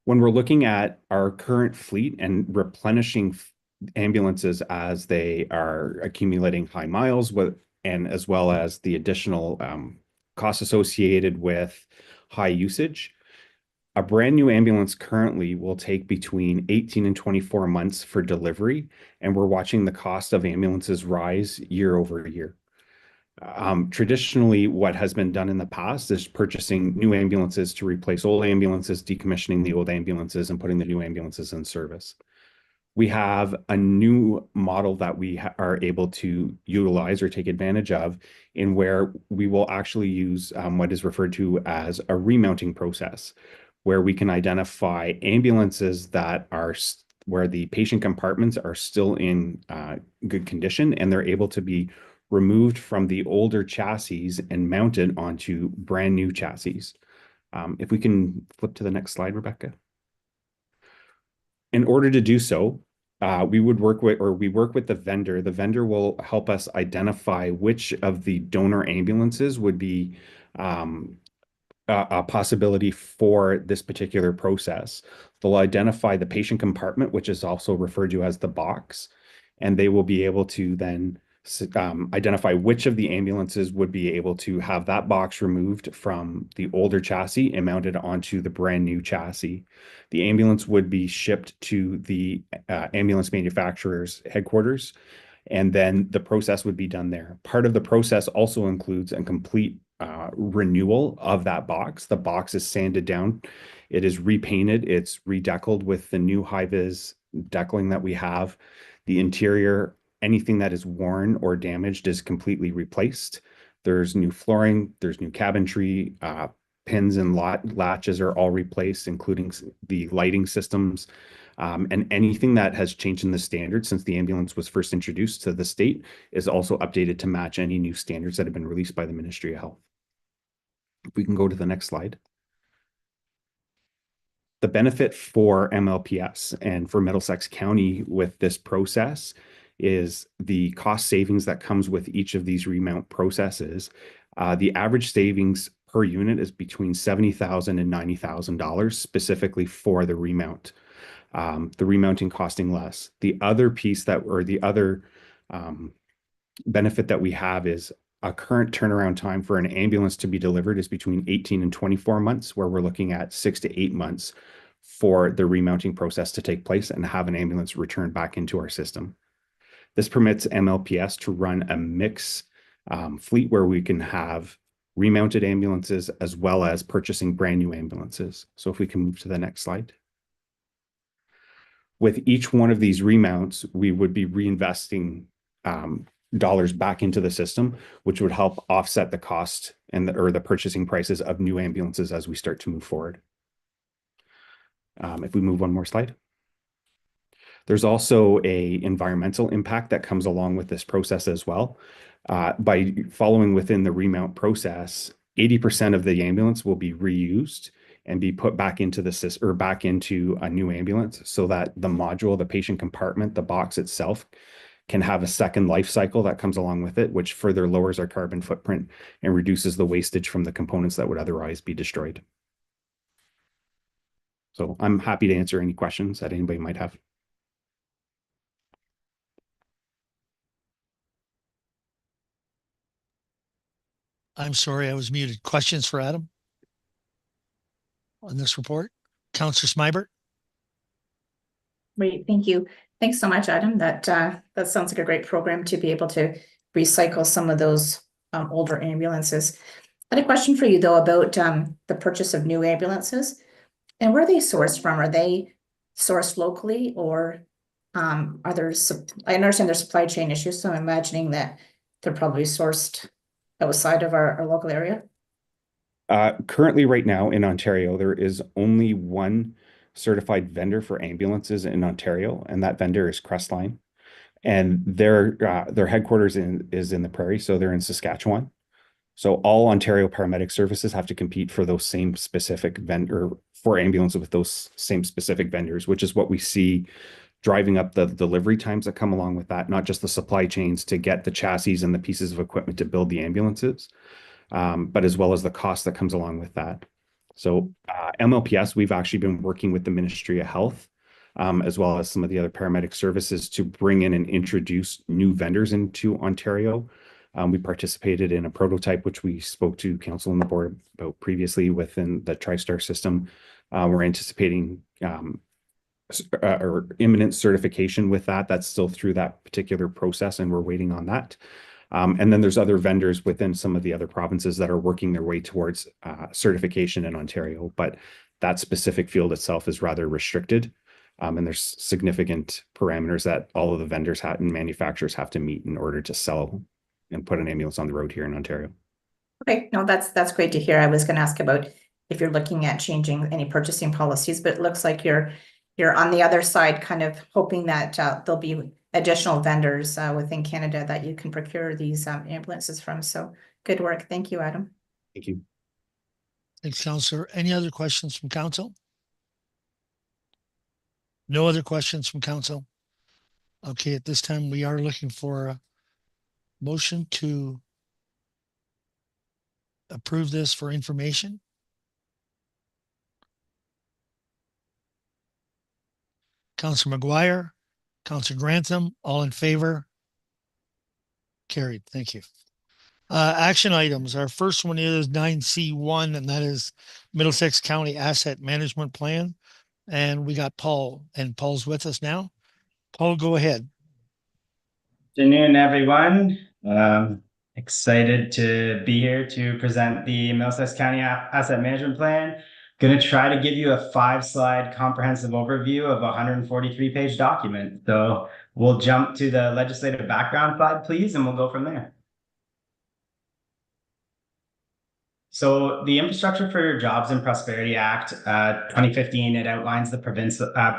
When we're looking at our current fleet and replenishing ambulances as they are accumulating high miles, and as well as the additional costs associated with high usage, a brand new ambulance currently will take between 18 and 24 months for delivery, and we're watching the cost of ambulances rise year over year. Traditionally, what has been done in the past is purchasing new ambulances to replace old ambulances, decommissioning the old ambulances, and putting the new ambulances in service. We have a new model that we are able to utilize or take advantage of, in where we will actually use what is referred to as a remounting process, where we can identify ambulances that are where the patient compartments are still in good condition, and they're able to be removed from the older chassis and mounted onto brand new chassis. If we can flip to the next slide, Rebecca. In order to do so, we work with the vendor. The vendor will help us identify which of the donor ambulances would be a possibility for this particular process. They'll identify the patient compartment, which is also referred to as the box, and they will be able to then identify which of the ambulances would be able to have that box removed from the older chassis and mounted onto the brand new chassis. The ambulance would be shipped to the ambulance manufacturer's headquarters, and then the process would be done there. Part of the process also includes a complete renewal of that box. The box is sanded down, it is repainted, it's redeckled with the new high-vis deckling that we have. The interior, anything that is worn or damaged is completely replaced. There's new flooring, there's new cabinetry, pins and latches are all replaced, including the lighting systems. And anything that has changed in the standard since the ambulance was first introduced to the state is also updated to match any new standards that have been released by the Ministry of Health. If we can go to the next slide. The benefit for MLPS and for Middlesex County with this process is the cost savings that comes with each of these remount processes. The average savings per unit is between $70,000 and $90,000 specifically for the remount. The remounting costing less. The other piece that, or the other benefit that we have is a current turnaround time for an ambulance to be delivered is between 18 and 24 months, where we're looking at 6 to 8 months for the remounting process to take place and have an ambulance returned back into our system. This permits MLPS to run a mix fleet where we can have remounted ambulances as well as purchasing brand new ambulances. So if we can move to the next slide. With each one of these remounts, we would be reinvesting dollars back into the system, which would help offset the cost and the purchasing prices of new ambulances as we start to move forward. If we move one more slide. There's also a environmental impact that comes along with this process as well. By following within the remount process, 80% of the ambulance will be reused and be put back into the system or back into a new ambulance so that the module, the patient compartment, the box itself can have a second life cycle that comes along with it, which further lowers our carbon footprint and reduces the wastage from the components that would otherwise be destroyed. So I'm happy to answer any questions that anybody might have. I'm sorry, I was muted. Questions for Adam on this report? Councillor Smibert? Great, thank you. Thanks so much, Adam. That sounds like a great program to be able to recycle some of those older ambulances. I had a question for you though about the purchase of new ambulances and where are they sourced from? Are they sourced locally or are there? I understand there's supply chain issues, so I'm imagining that they're probably sourced outside of our local area. Currently, right now in Ontario, there is only one certified vendor for ambulances in Ontario, and that vendor is Crestline. And their headquarters is in the Prairie, so they're in Saskatchewan. So all Ontario paramedic services have to compete for those same specific vendor for ambulances with those same specific vendors, which is what we see driving up the delivery times that come along with that, not just the supply chains to get the chassis and the pieces of equipment to build the ambulances, but as well as the cost that comes along with that. So MLPS, we've actually been working with the Ministry of Health, as well as some of the other paramedic services to bring in and introduce new vendors into Ontario. We participated in a prototype, which we spoke to council and the board about previously within the TriStar system. We're anticipating or imminent certification with that. That's still through that particular process, and we're waiting on that. And then there's other vendors within some of the other provinces that are working their way towards certification in Ontario, but that specific field itself is rather restricted. And there's significant parameters that all of the vendors and manufacturers have to meet in order to sell and put an ambulance on the road here in Ontario. Okay, no, that's great to hear. I was going to ask about if you're looking at changing any purchasing policies, but it looks like you're on the other side, kind of hoping that there'll be additional vendors within Canada that you can procure these ambulances from. So good work. Thank you, Adam. Thank you. Thanks, Councillor. Any other questions from council? No other questions from council? Okay, at this time, we are looking for a motion to approve this for information. Councillor McGuire, Councillor Grantham, all in favor? Carried. Thank you. Action items. Our first one is 9C1, and that is Middlesex County Asset Management Plan. And we got Paul, and Paul's with us now. Paul, go ahead. Afternoon, everyone. Excited to be here to present the Middlesex County Asset Management Plan. Going to try to give you a 5-slide comprehensive overview of a 143-page document. So we'll jump to the legislative background slide, please, and we'll go from there. So the Infrastructure for Jobs and Prosperity Act 2015, it outlines the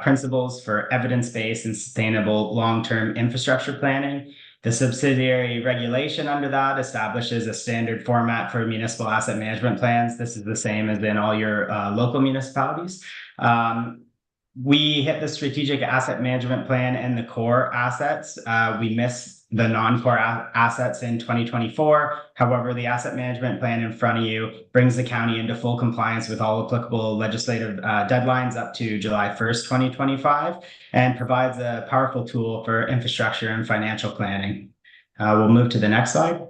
principles for evidence-based and sustainable long-term infrastructure planning. The subsidiary regulation under that establishes a standard format for municipal asset management plans. This is the same as in all your local municipalities. We hit the strategic asset management plan and the core assets. We missed the non-core assets in 2024. However, the asset management plan in front of you brings the county into full compliance with all applicable legislative deadlines up to July 1st, 2025, and provides a powerful tool for infrastructure and financial planning. We'll move to the next slide.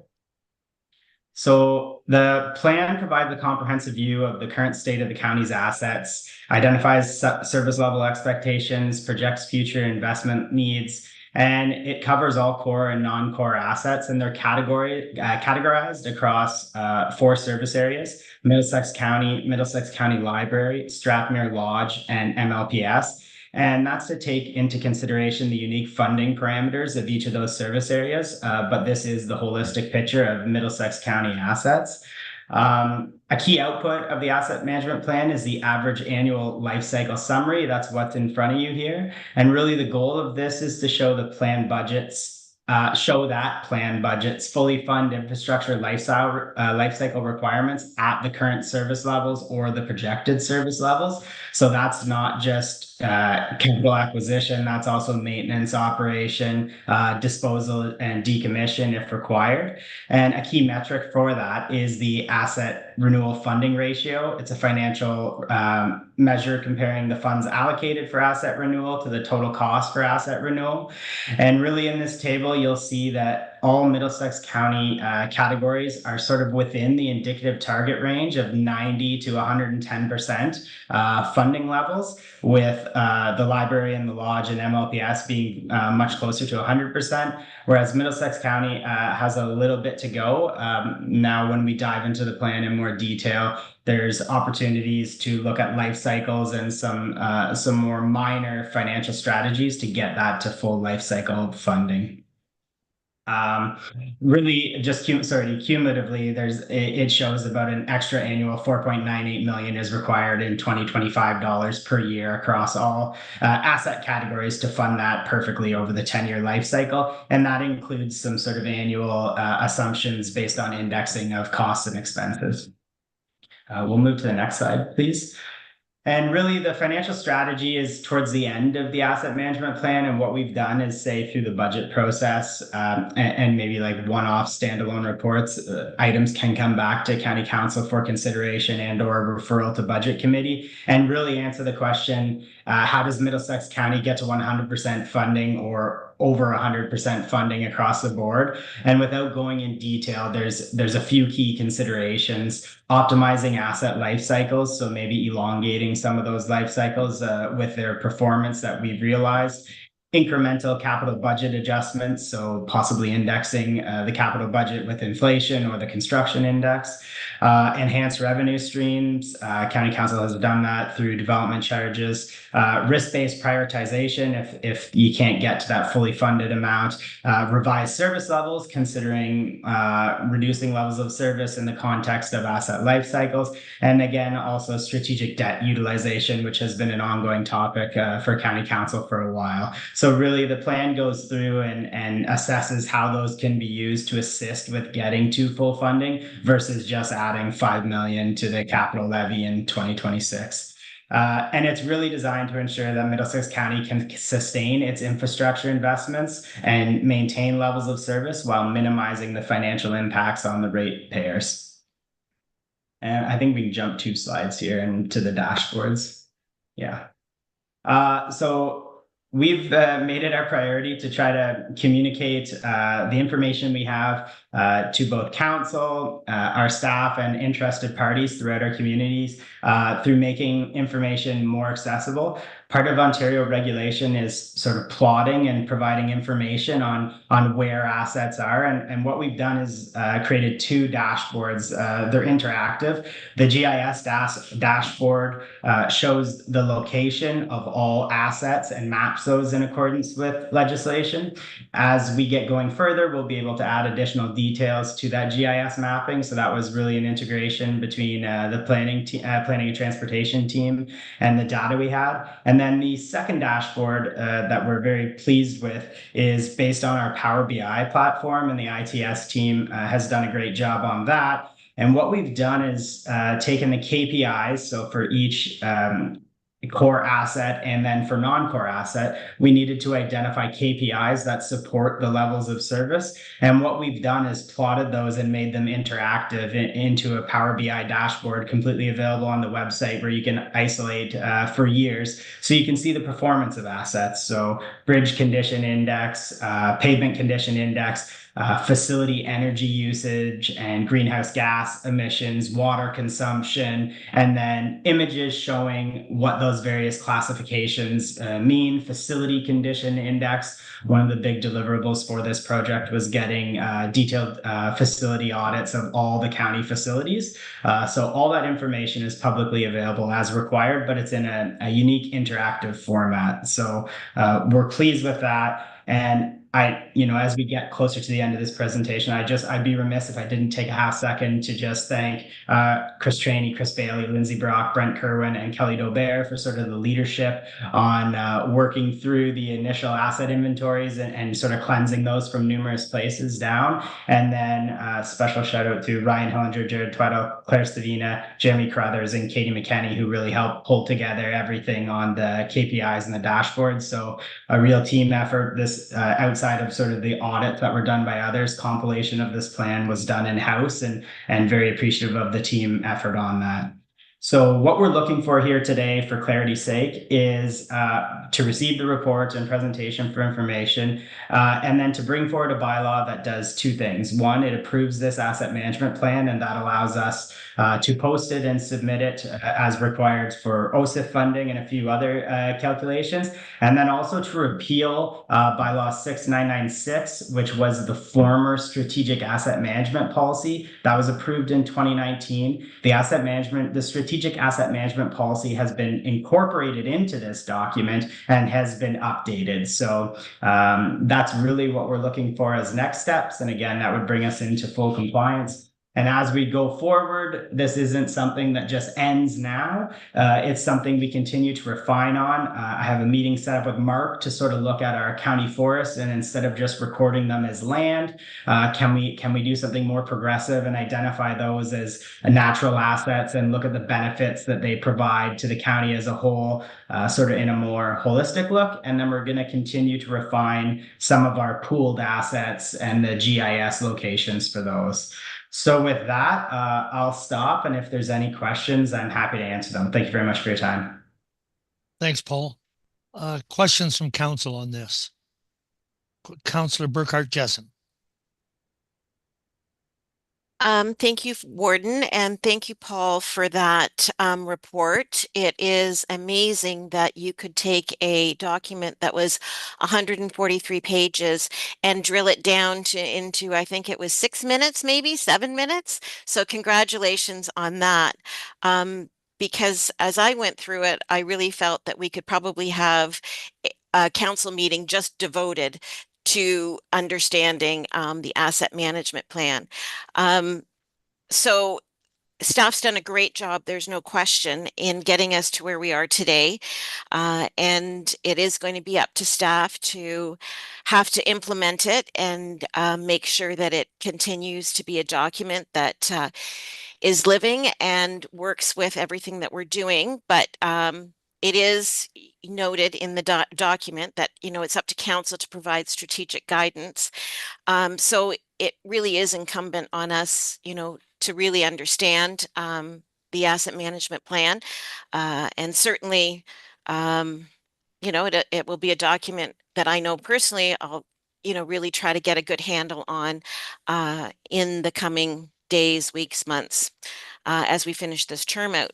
So the plan provides a comprehensive view of the current state of the county's assets, identifies service level expectations, projects future investment needs, and it covers all core and non-core assets, and they're categorized across 4 service areas: Middlesex County Library, Strathmere Lodge, and MLPS. And that's to take into consideration the unique funding parameters of each of those service areas. But this is the holistic picture of Middlesex County assets. A key output of the asset management plan is the average annual life cycle summary. That's what's in front of you here. And really the goal of this is to show the plan budgets, fully fund infrastructure life cycle requirements at the current service levels or the projected service levels. So that's not just capital acquisition, that's also maintenance, operation, disposal, and decommission if required. And a key metric for that is the asset renewal funding ratio. It's a financial measure comparing the funds allocated for asset renewal to the total cost for asset renewal. And really in this table, you'll see that all Middlesex County categories are sort of within the indicative target range of 90 to 110% funding levels, with the library and the lodge and MLPS being much closer to 100%, whereas Middlesex County has a little bit to go. Now, when we dive into the plan in more detail, there's opportunities to look at life cycles and some more minor financial strategies to get that to full life cycle funding. Really just cumulatively, it shows about an extra annual 4.98 million is required in 2025 dollars per year across all asset categories to fund that perfectly over the 10-year life cycle. And that includes some sort of annual assumptions based on indexing of costs and expenses. We'll move to the next slide, please. And really the financial strategy is towards the end of the asset management plan. And what we've done is say through the budget process and maybe like one-off standalone reports, items can come back to county council for consideration and or referral to budget committee, and really answer the question, how does Middlesex County get to 100% funding or over 100% funding across the board? And without going in detail, there's a few key considerations: optimizing asset life cycles, so maybe elongating some of those life cycles with their performance that we've realized; incremental capital budget adjustments, so possibly indexing the capital budget with inflation or the construction index; enhanced revenue streams. County council has done that through development charges; risk-based prioritization if you can't get to that fully funded amount; revised service levels, considering reducing levels of service in the context of asset life cycles; and again, also strategic debt utilization, which has been an ongoing topic for county council for a while. So really the plan goes through and assesses how those can be used to assist with getting to full funding versus just adding 5 million to the capital levy in 2026. And it's really designed to ensure that Middlesex County can sustain its infrastructure investments and maintain levels of service while minimizing the financial impacts on the ratepayers. And I think we can jump 2 slides here into the dashboards. Yeah. So we've made it our priority to try to communicate the information we have to both council, our staff, and interested parties throughout our communities through making information more accessible. Part of Ontario regulation is sort of plotting and providing information on where assets are. And what we've done is created two dashboards. They're interactive. The GIS dashboard shows the location of all assets and maps those in accordance with legislation. As we get going further, we'll be able to add additional details to that GIS mapping. So that was really an integration between the planning and transportation team and the data we had. And then the second dashboard that we're very pleased with is based on our Power BI platform, and the ITS team has done a great job on that. And what we've done is taken the KPIs. So for each core asset and then for non-core asset, we needed to identify KPIs that support the levels of service. And what we've done is plotted those and made them interactive into a Power BI dashboard, completely available on the website, where you can isolate for years. So you can see the performance of assets. So bridge condition index, pavement condition index, facility energy usage and greenhouse gas emissions, water consumption, and then images showing what those various classifications mean. Facility condition index, one of the big deliverables for this project was getting detailed facility audits of all the county facilities. So all that information is publicly available as required, but it's in a unique interactive format. So we're pleased with that. And as we get closer to the end of this presentation, I'd be remiss if I didn't take a half second to just thank Chris Trainey, Chris Bailey, Lindsay Brock, Brent Kerwin, and Kelly Dobert for sort of the leadership on working through the initial asset inventories and sort of cleansing those from numerous places down. And then special shout out to Ryan Hillinger, Jared Tweddle, Claire Stavina, Jeremy Carruthers, and Katie McKenney, who really helped pull together everything on the KPIs and the dashboard. So a real team effort. This outside of sort of the audit that were done by others, compilation of this plan was done in-house, and very appreciative of the team effort on that. So what we're looking for here today, for clarity's sake, is to receive the report and presentation for information, and then to bring forward a bylaw that does two things. One, it approves this asset management plan, and that allows us to post it and submit it as required for OSIF funding and a few other calculations. And then also to repeal bylaw 6996, which was the former strategic asset management policy that was approved in 2019. The strategic asset management policy has been incorporated into this document and has been updated. So that's really what we're looking for as next steps. And again, that would bring us into full compliance. And as we go forward, this isn't something that just ends now. It's something we continue to refine on. I have a meeting set up with Mark to sort of look at our county forests, and instead of just recording them as land, can we do something more progressive and identify those as natural assets and look at the benefits that they provide to the county as a whole, sort of in a more holistic look. And then we're going to continue to refine some of our pooled assets and the GIS locations for those. So with that, I'll stop. And if there's any questions, I'm happy to answer them. Thank you very much for your time. Thanks, Paul. Questions from council on this? Councillor Burkhart Jessen. Thank you, Warden, and thank you, Paul, for that report. It is amazing that you could take a document that was 143 pages and drill it down into, I think it was 6 minutes, maybe 7 minutes. So congratulations on that. Because as I went through it, I really felt that we could probably have a council meeting just devoted to understanding the asset management plan. So staff's done a great job, there's no question, in getting us to where we are today. And it is going to be up to staff to have to implement it and make sure that it continues to be a document that is living and works with everything that we're doing. But it is noted in the document that, it's up to council to provide strategic guidance. So it really is incumbent on us, to really understand the asset management plan. And certainly, it will be a document that I know personally I'll, really try to get a good handle on in the coming days, weeks, months, as we finish this term out.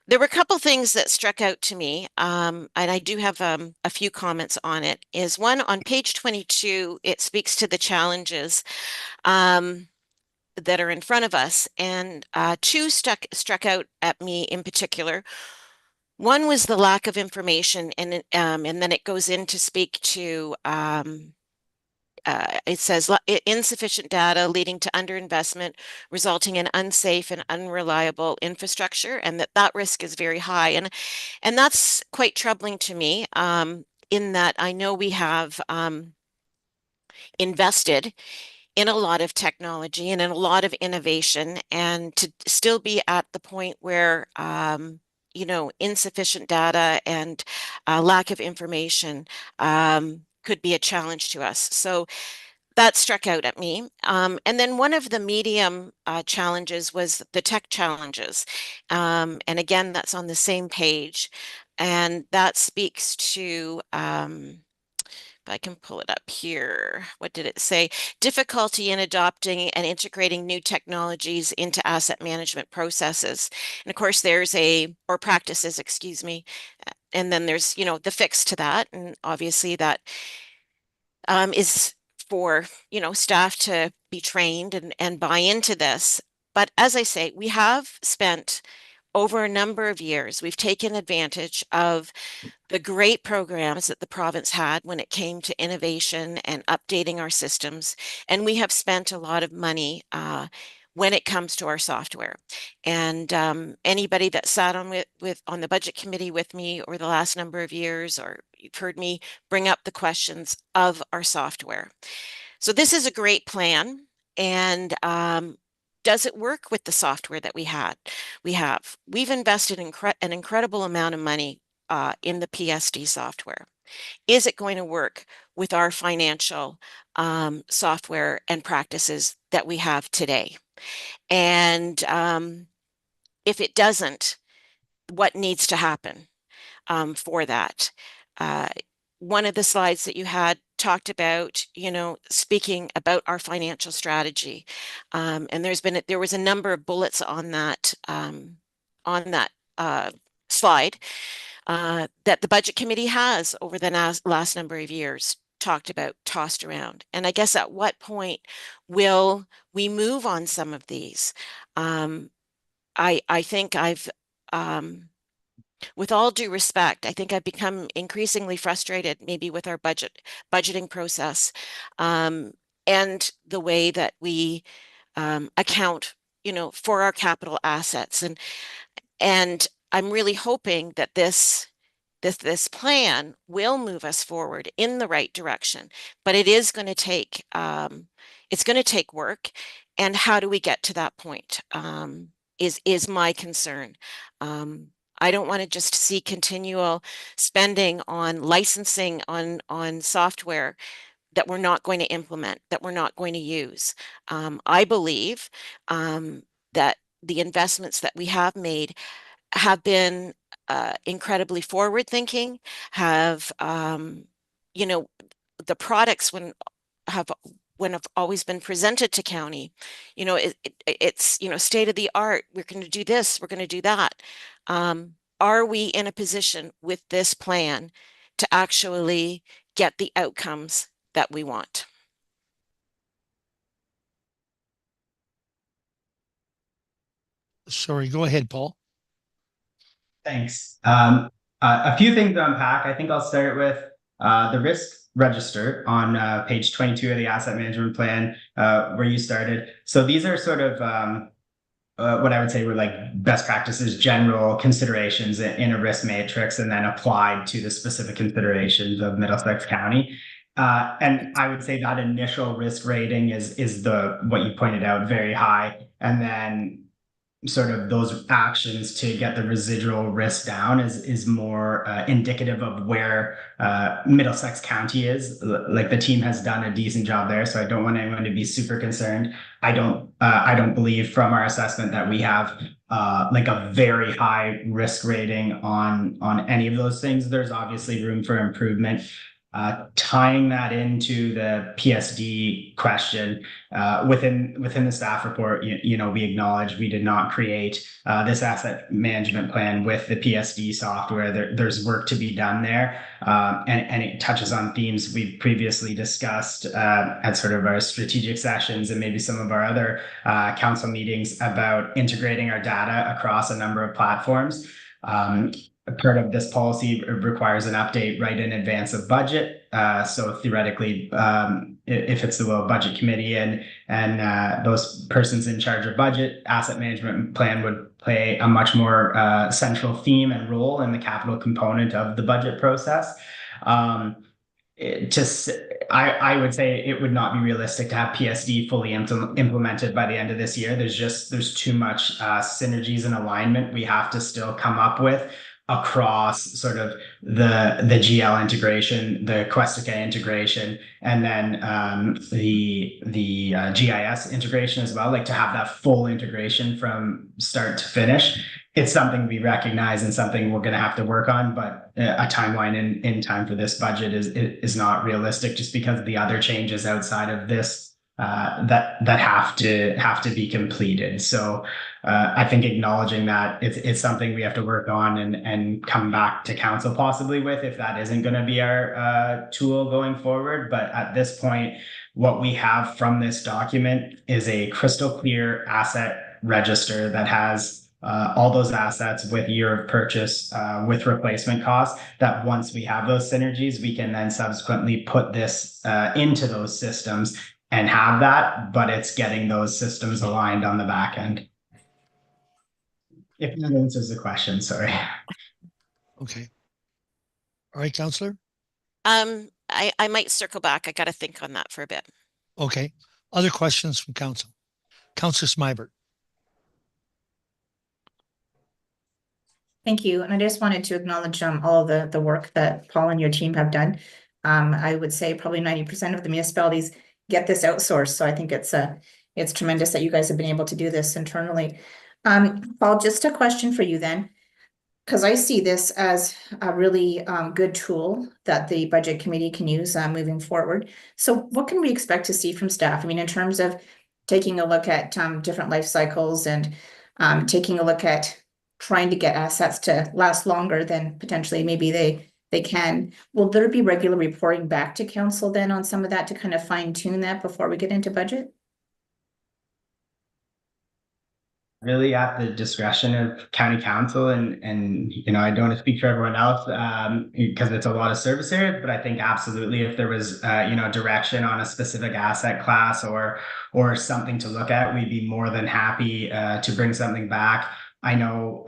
There were a couple things that struck out to me, and I do have a few comments on it. Is one on page 22, it speaks to the challenges that are in front of us, and two struck out at me in particular. One was the lack of information, and then it goes in to speak to it says insufficient data leading to underinvestment, resulting in unsafe and unreliable infrastructure, and that risk is very high. And that's quite troubling to me, in that I know we have invested in a lot of technology and in a lot of innovation, and to still be at the point where insufficient data and lack of information could be a challenge to us. So that struck out at me. And then one of the medium challenges was the tech challenges. And again, that's on the same page. And that speaks to, if I can pull it up here, what did it say? Difficulty in adopting and integrating new technologies into asset management processes. And of course, or practices, excuse me. And then there's, the fix to that. And obviously that is for staff to be trained and buy into this. But as I say, we have spent over a number of years, we've taken advantage of the great programs that the province had when it came to innovation and updating our systems. And we have spent a lot of money when it comes to our software. And anybody that sat on the budget committee with me over the last number of years, or you've heard me bring up the questions of our software. So this is a great plan. And does it work with the software that we have? We've invested an incredible amount of money in the PSD software. Is it going to work with our financial software and practices that we have today? And if it doesn't, what needs to happen for that? One of the slides that you had talked about, speaking about our financial strategy. And there was a number of bullets on that slide that the budget committee has over the last number of years talked about, tossed around. And I guess at what point will we move on some of these? I think with all due respect, I think I've become increasingly frustrated maybe with our budgeting process, and the way that we account, for our capital assets. And I'm really hoping that this plan will move us forward in the right direction, but it is going to take work. And how do we get to that point? Is my concern. I don't want to just see continual spending on licensing on software that we're not going to implement, that we're not going to use. I believe that the investments that we have made have been incredibly forward-thinking, have, the products have always been presented to county, it's, state of the art. We're going to do this, we're going to do that. Are we in a position with this plan to actually get the outcomes that we want? Sorry, go ahead, Paul. Thanks. A few things to unpack. I think I'll start with the risk register on page 22 of the asset management plan, where you started. So these are sort of what I would say were like best practices, general considerations in a risk matrix, and then applied to the specific considerations of Middlesex County. And I would say that initial risk rating is what you pointed out, very high. And then sort of those actions to get the residual risk down is more indicative of where Middlesex County is. Like the team has done a decent job there, so I don't want anyone to be super concerned. I don't believe from our assessment that we have like a very high risk rating on any of those things. There's obviously room for improvement. Tying that into the PSD question, within the staff report, we acknowledge we did not create this asset management plan with the PSD software. There's work to be done there, and it touches on themes we've previously discussed at sort of our strategic sessions and maybe some of our other council meetings about integrating our data across a number of platforms. A part of this policy requires an update right in advance of budget. So theoretically, if it's the will of budget committee and those persons in charge of budget, asset management plan would play a much more central theme and role in the capital component of the budget process. I would say it would not be realistic to have PSD fully implemented by the end of this year. There's too much synergies and alignment we have to still come up with across sort of the GL integration, the Questica integration, and then the GIS integration as well. Like to have that full integration from start to finish. It's something we recognize and something we're going to have to work on, but a timeline in time for this budget is not realistic, just because of the other changes outside of this that have to be completed. So I think acknowledging that it's something we have to work on and come back to council possibly with, if that isn't going to be our tool going forward. But at this point, what we have from this document is a crystal clear asset register that has all those assets with year of purchase, with replacement costs, that once we have those synergies, we can then subsequently put this into those systems and have that, but it's getting those systems aligned on the back end. If that answers the question, sorry. Okay. All right, Councillor. I might circle back. I got to think on that for a bit. Okay. Other questions from council? Councillor Smybert. Thank you. And I just wanted to acknowledge all of the work that Paul and your team have done. I would say probably 90% of the municipalities get this outsourced. So I think it's tremendous that you guys have been able to do this internally. Paul, just a question for you then, because I see this as a really good tool that the budget committee can use moving forward. So what can we expect to see from staff? I mean, in terms of taking a look at different life cycles and taking a look at trying to get assets to last longer than potentially maybe they can. Will there be regular reporting back to council then on some of that to kind of fine tune that before we get into budget? Really at the discretion of county council, and I don't want to speak for everyone else because it's a lot of service areas, but I think absolutely if there was direction on a specific asset class or something to look at, we'd be more than happy to bring something back. I know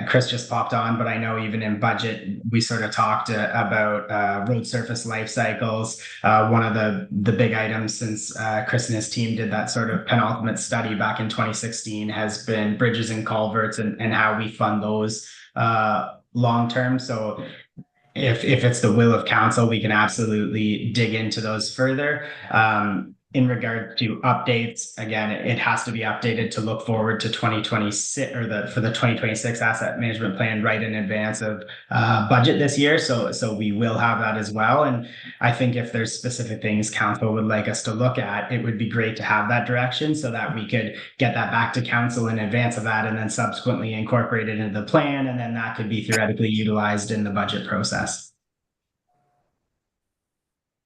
Chris just popped on, but I know even in budget, we sort of talked about road surface life cycles. One of the big items since Chris and his team did that sort of penultimate study back in 2016 has been bridges and culverts and how we fund those long term. So if it's the will of council, we can absolutely dig into those further. In regard to updates, again, it has to be updated to look forward to 2026 or for the 2026 asset management plan right in advance of budget this year. So we will have that as well. And I think if there's specific things council would like us to look at, it would be great to have that direction so that we could get that back to council in advance of that and then subsequently incorporate it into the plan. And then that could be theoretically utilized in the budget process.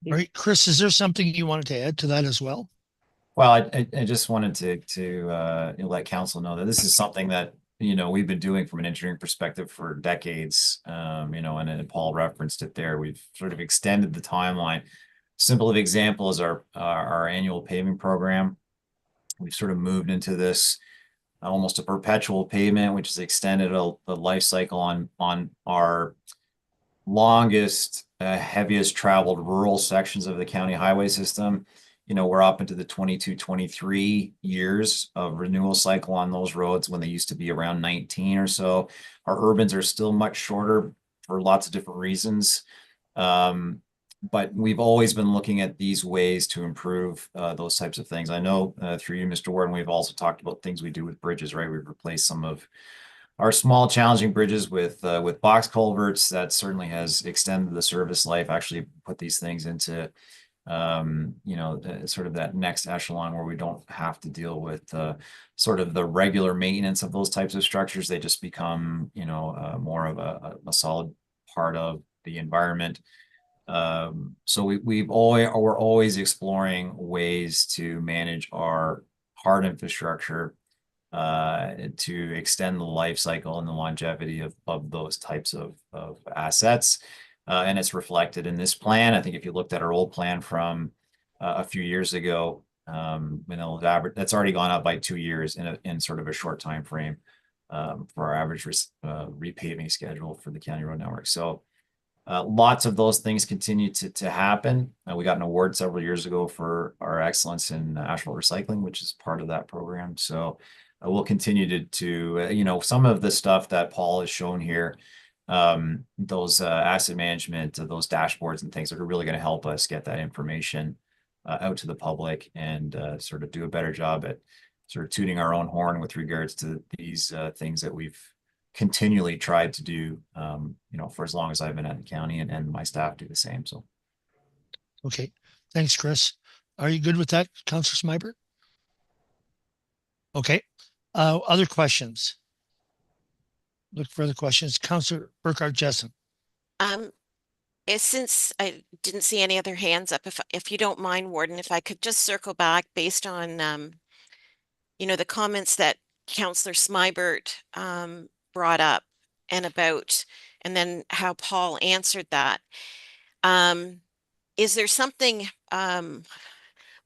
All right, Chris, is there something you wanted to add to that as well? Well, I just wanted to let council know that this is something that, we've been doing from an engineering perspective for decades, and then Paul referenced it there. We've sort of extended the timeline. Simple example is our annual paving program. We've sort of moved into this almost a perpetual pavement, which has extended the life cycle on our longest, heaviest traveled rural sections of the county highway system. we're up into the 22, 23 years of renewal cycle on those roads when they used to be around 19 or so. Our urbans are still much shorter for lots of different reasons. But we've always been looking at these ways to improve those types of things. I know through you, Mr. Warden, we've also talked about things we do with bridges, right? We've replaced some of our small challenging bridges with box culverts. That certainly has extended the service life, actually put these things into sort of that next echelon where we don't have to deal with sort of the regular maintenance of those types of structures. They just become, more of a solid part of the environment. So we're always exploring ways to manage our hard infrastructure to extend the life cycle and the longevity of those types of assets. And it's reflected in this plan. I think if you looked at our old plan from a few years ago, that's already gone up by 2 years in sort of a short time frame for our average repaving schedule for the county road network. So lots of those things continue to happen. We got an award several years ago for our excellence in asphalt recycling, which is part of that program. So we'll continue to some of the stuff that Paul has shown here, those asset management, those dashboards and things that are really going to help us get that information out to the public and sort of do a better job at sort of tooting our own horn with regards to these things that we've continually tried to do, for as long as I've been at the county, and my staff do the same. So. Okay. Thanks, Chris. Are you good with that, Councillor Smybert? Okay. Other questions? Look for other questions. Councillor Burkhart Jessen. Since I didn't see any other hands up, if you don't mind, Warden, if I could just circle back based on the comments that Councillor Smybert brought up and then how Paul answered that. Is there something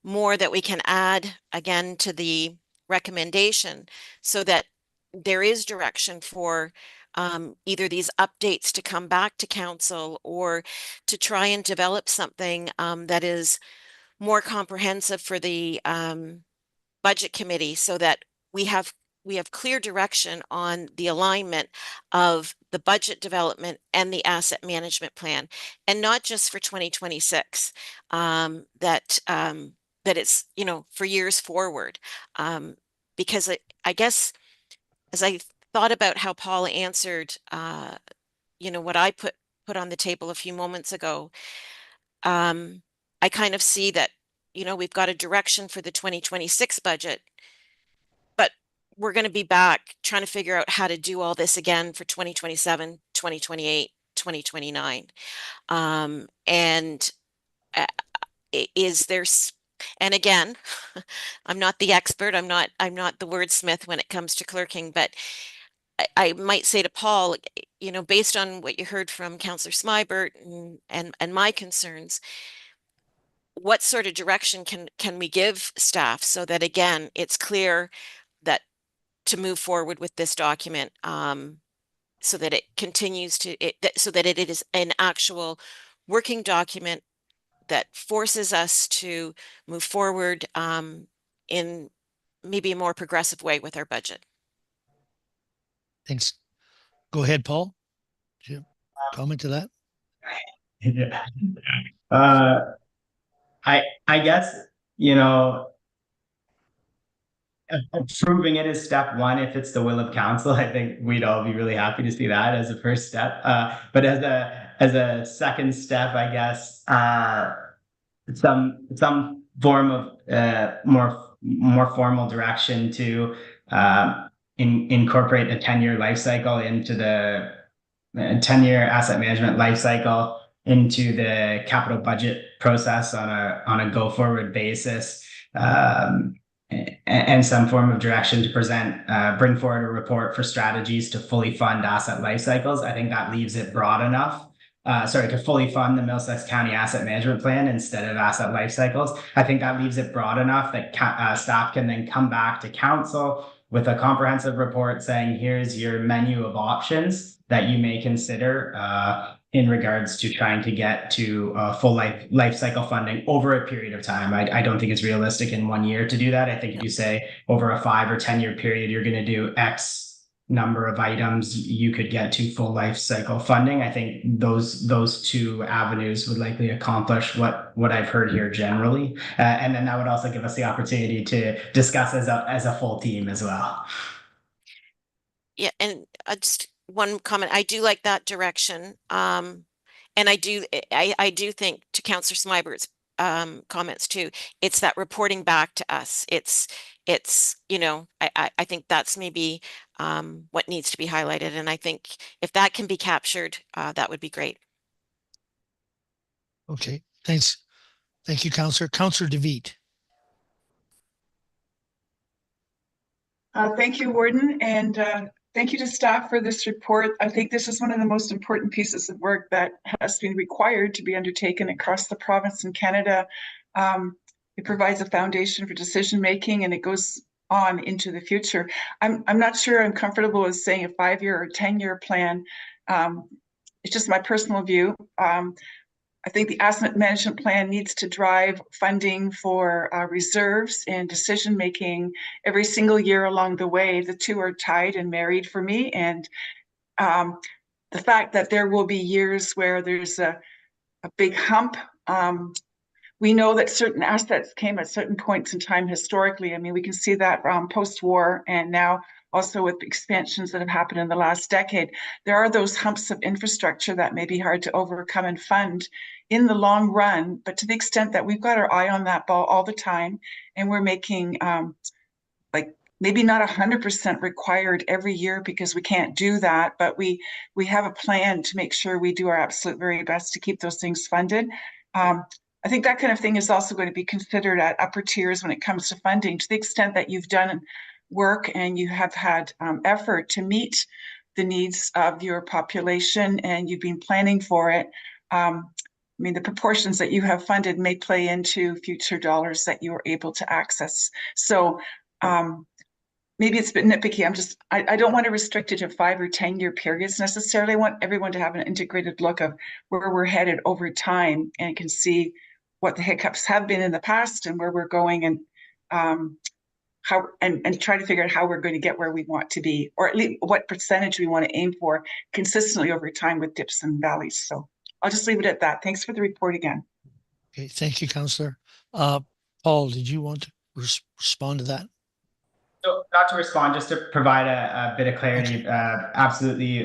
more that we can add again to the recommendation so that there is direction for either these updates to come back to council or to try and develop something that is more comprehensive for the budget committee so that we have clear direction on the alignment of the budget development and the asset management plan, and not just for 2026, that it's, for years forward. Because I guess as I thought about how Paul answered, what I put on the table a few moments ago, I kind of see that, we've got a direction for the 2026 budget, but we're going to be back trying to figure out how to do all this again for 2027, 2028, 2029. And is there, and again, I'm not the expert, I'm not the wordsmith when it comes to clerking, but I might say to Paul, based on what you heard from Councillor Smybert and my concerns, what sort of direction can we give staff so that, again, it's clear that to move forward with this document, so that it continues so that it is an actual working document that forces us to move forward in maybe a more progressive way with our budget. Thanks. Go ahead, Paul. Do you comment to that? Yeah. I guess, approving it is step one. If it's the will of council, I think we'd all be really happy to see that as a first step. But as a second step, I guess, some form of more formal direction to incorporate a 10-year life cycle into the 10-year asset management life cycle into the capital budget process on a go forward basis, and some form of direction to bring forward a report for strategies to fully fund asset life cycles. I think that leaves it broad enough. To fully fund the Middlesex County Asset Management Plan instead of asset life cycles. I think that leaves it broad enough that staff can then come back to council with a comprehensive report saying, here's your menu of options that you may consider in regards to trying to get to full life cycle funding over a period of time. I don't think it's realistic in 1 year to do that. I think if you say over a 5 or 10 year period, you're going to do X number of items, you could get to full life cycle funding. I think those two avenues would likely accomplish what I've heard here generally, and then that would also give us the opportunity to discuss as a full team as well. Yeah, and just one comment. I do like that direction. And I do think to Councillor Smibert's comments too, it's that reporting back to us. It's, I think that's maybe what needs to be highlighted. And I think if that can be captured, that would be great. Okay, thanks. Thank you, Councillor. Councillor DeVitt. Thank you, Warden, and thank you to staff for this report. I think this is one of the most important pieces of work that has been required to be undertaken across the province in Canada. It provides a foundation for decision making, and it goes on into the future. I'm not sure I'm comfortable with saying a 5-year or 10-year plan. It's just my personal view. I think the asset management plan needs to drive funding for reserves and decision making every single year along the way. The two are tied and married for me. And the fact that there will be years where there's a big hump. We know that certain assets came at certain points in time historically. I mean, we can see that post-war and now also with expansions that have happened in the last decade. There are those humps of infrastructure that may be hard to overcome and fund in the long run, but to the extent that we've got our eye on that ball all the time and we're making maybe not 100% required every year because we can't do that, but we have a plan to make sure we do our absolute very best to keep those things funded. I think that kind of thing is also going to be considered at upper tiers when it comes to funding, to the extent that you've done work and you have had effort to meet the needs of your population and you've been planning for it. I mean, the proportions that you have funded may play into future dollars that you are able to access. So maybe it's a bit nitpicky. I don't want to restrict it to 5 or 10-year periods necessarily. I want everyone to have an integrated look of where we're headed over time and can see what the hiccups have been in the past and where we're going and how and try to figure out how we're going to get where we want to be, or at least what percentage we want to aim for consistently over time with dips and valleys. So I'll just leave it at that. Thanks for the report again. Okay, thank you, Councillor. Paul, did you want to respond to that? So not to respond, just to provide a bit of clarity. Okay. Absolutely,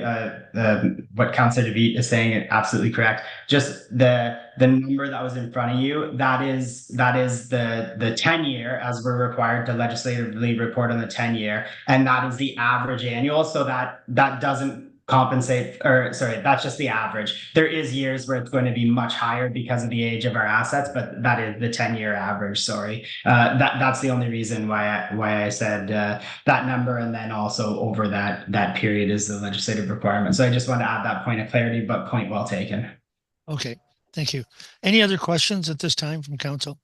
what Councillor DeVitt is saying is absolutely correct. Just the number that was in front of you, that is the 10-year, as we're required to legislatively report on the 10-year, and that is the average annual. So that doesn't compensate, or sorry, that's just the average. There is years where it's going to be much higher because of the age of our assets, but that is the 10-year average. Sorry, that's the only reason why I said that number, and then also over that period is the legislative requirement. So I just want to add that point of clarity, but point well taken. Okay, thank you. Any other questions at this time from council?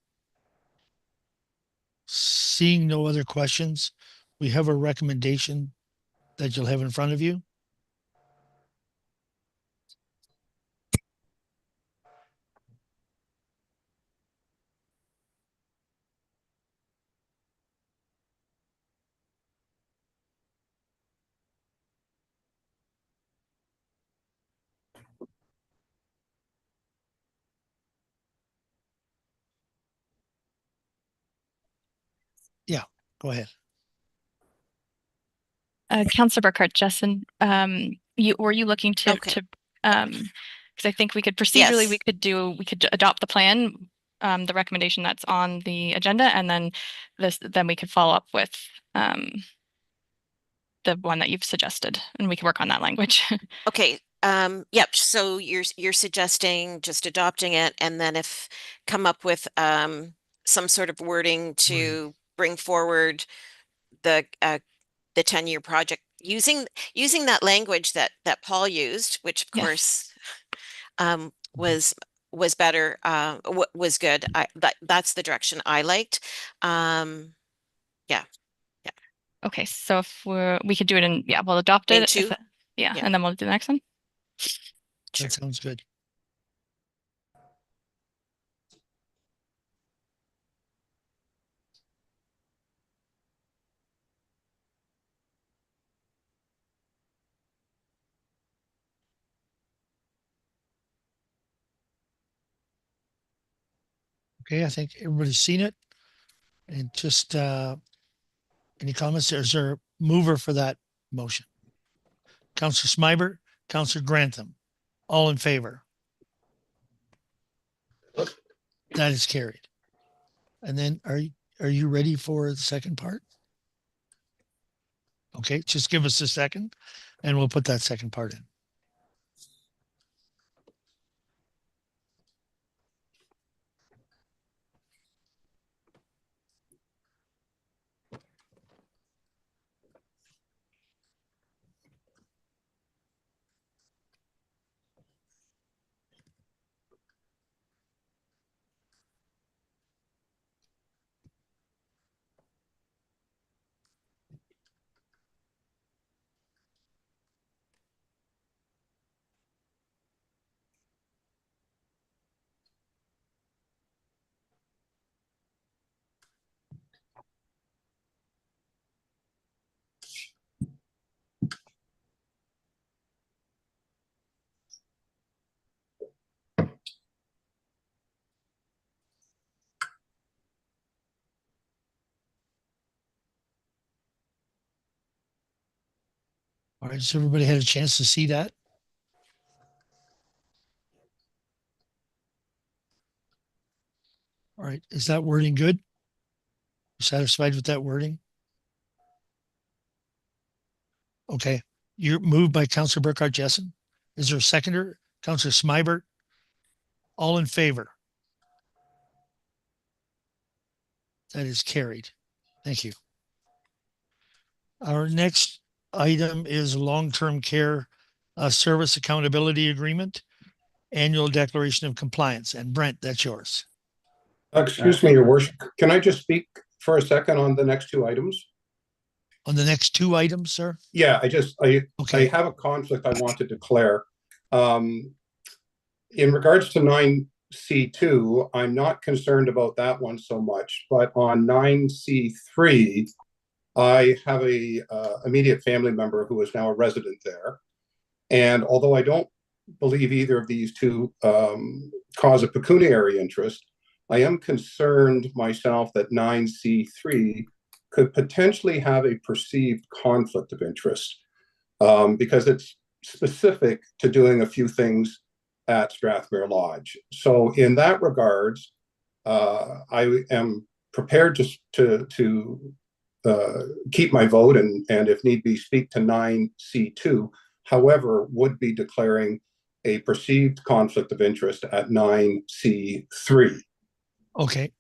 Seeing no other questions, we have a recommendation that you'll have in front of you. Yeah, go ahead. Councillor Burkhardt, Justin, were you looking to because I think we could procedurally, yes, we could adopt the plan, the recommendation that's on the agenda, and then we could follow up with the one that you've suggested, and we can work on that language. Okay. Yep. So you're suggesting just adopting it, and then if come up with some sort of wording to bring forward the 10-year project using that language that Paul used, which of course was better, was good. That's the direction I liked. Yeah. Okay, so if we could do it in, we'll adopt it. And then we'll do the next one. Sure. That sounds good. Okay, I think everybody's seen it. And just any comments? Is there a mover for that motion? Councillor Smibert, Councillor Grantham, all in favor? That is carried. And then are you ready for the second part? Okay, just give us a second and we'll put that second part in. All right, so everybody had a chance to see that? All right, is that wording good? Satisfied with that wording? Okay, you're moved by Councillor Burkhart Jessen. Is there a seconder? Councillor Smibert, all in favor? That is carried. Thank you. Our next item is long-term care service accountability agreement, annual declaration of compliance. And Brent, that's yours. Excuse me, Your Worship. Can I just speak for a second on the next two items? On the next two items, sir? Yeah, I Okay. have a conflict I want to declare. In regards to 9C2, I'm not concerned about that one so much, but on 9C3, I have a immediate family member who is now a resident there. And although I don't believe either of these two cause a pecuniary interest, I am concerned myself that 9C3 could potentially have a perceived conflict of interest because it's specific to doing a few things at Strathmere Lodge. So in that regards, I am prepared to keep my vote and if need be, speak to 9C2. However, would be declaring a perceived conflict of interest at 9C3. Okay.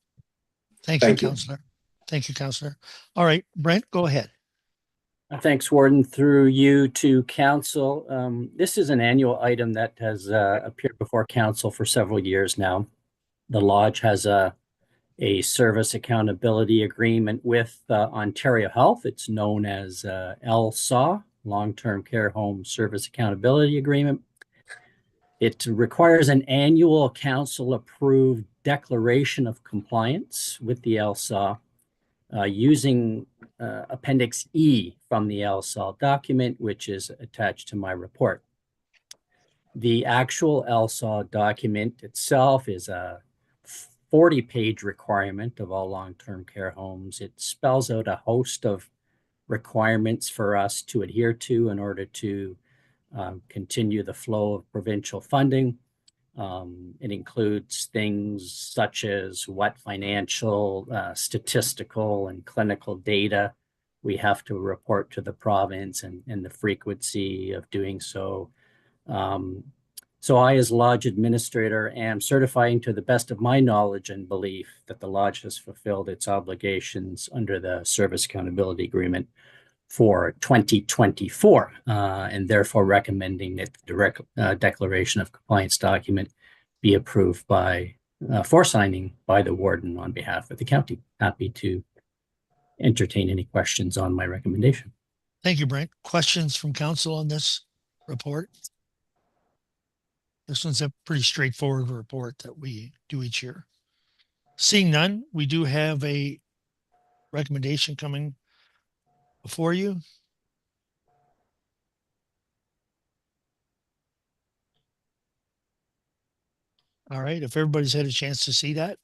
Thank you, Councillor. Thank you, Councillor. All right, Brent, go ahead. Thanks, Warden. Through you to Council. This is an annual item that has appeared before Council for several years now. The Lodge has a service accountability agreement with Ontario Health. It's known as LSAW, Long-Term Care Home Service Accountability Agreement. It requires an annual council-approved declaration of compliance with the LSAW using Appendix E from the LSAW document, which is attached to my report. The actual LSAW document itself is a 40-page requirement of all long-term care homes. It spells out a host of requirements for us to adhere to in order to continue the flow of provincial funding. It includes things such as what financial, statistical, and clinical data we have to report to the province and the frequency of doing so. So I, as Lodge Administrator, am certifying to the best of my knowledge and belief that the Lodge has fulfilled its obligations under the Service Accountability Agreement for 2024, and therefore recommending that the direct declaration of compliance document be approved by for signing by the Warden on behalf of the county. Happy to entertain any questions on my recommendation. Thank you, Brent. Questions from Council on this report? This one's a pretty straightforward report that we do each year. Seeing none, we do have a recommendation coming before you. All right, if everybody's had a chance to see that.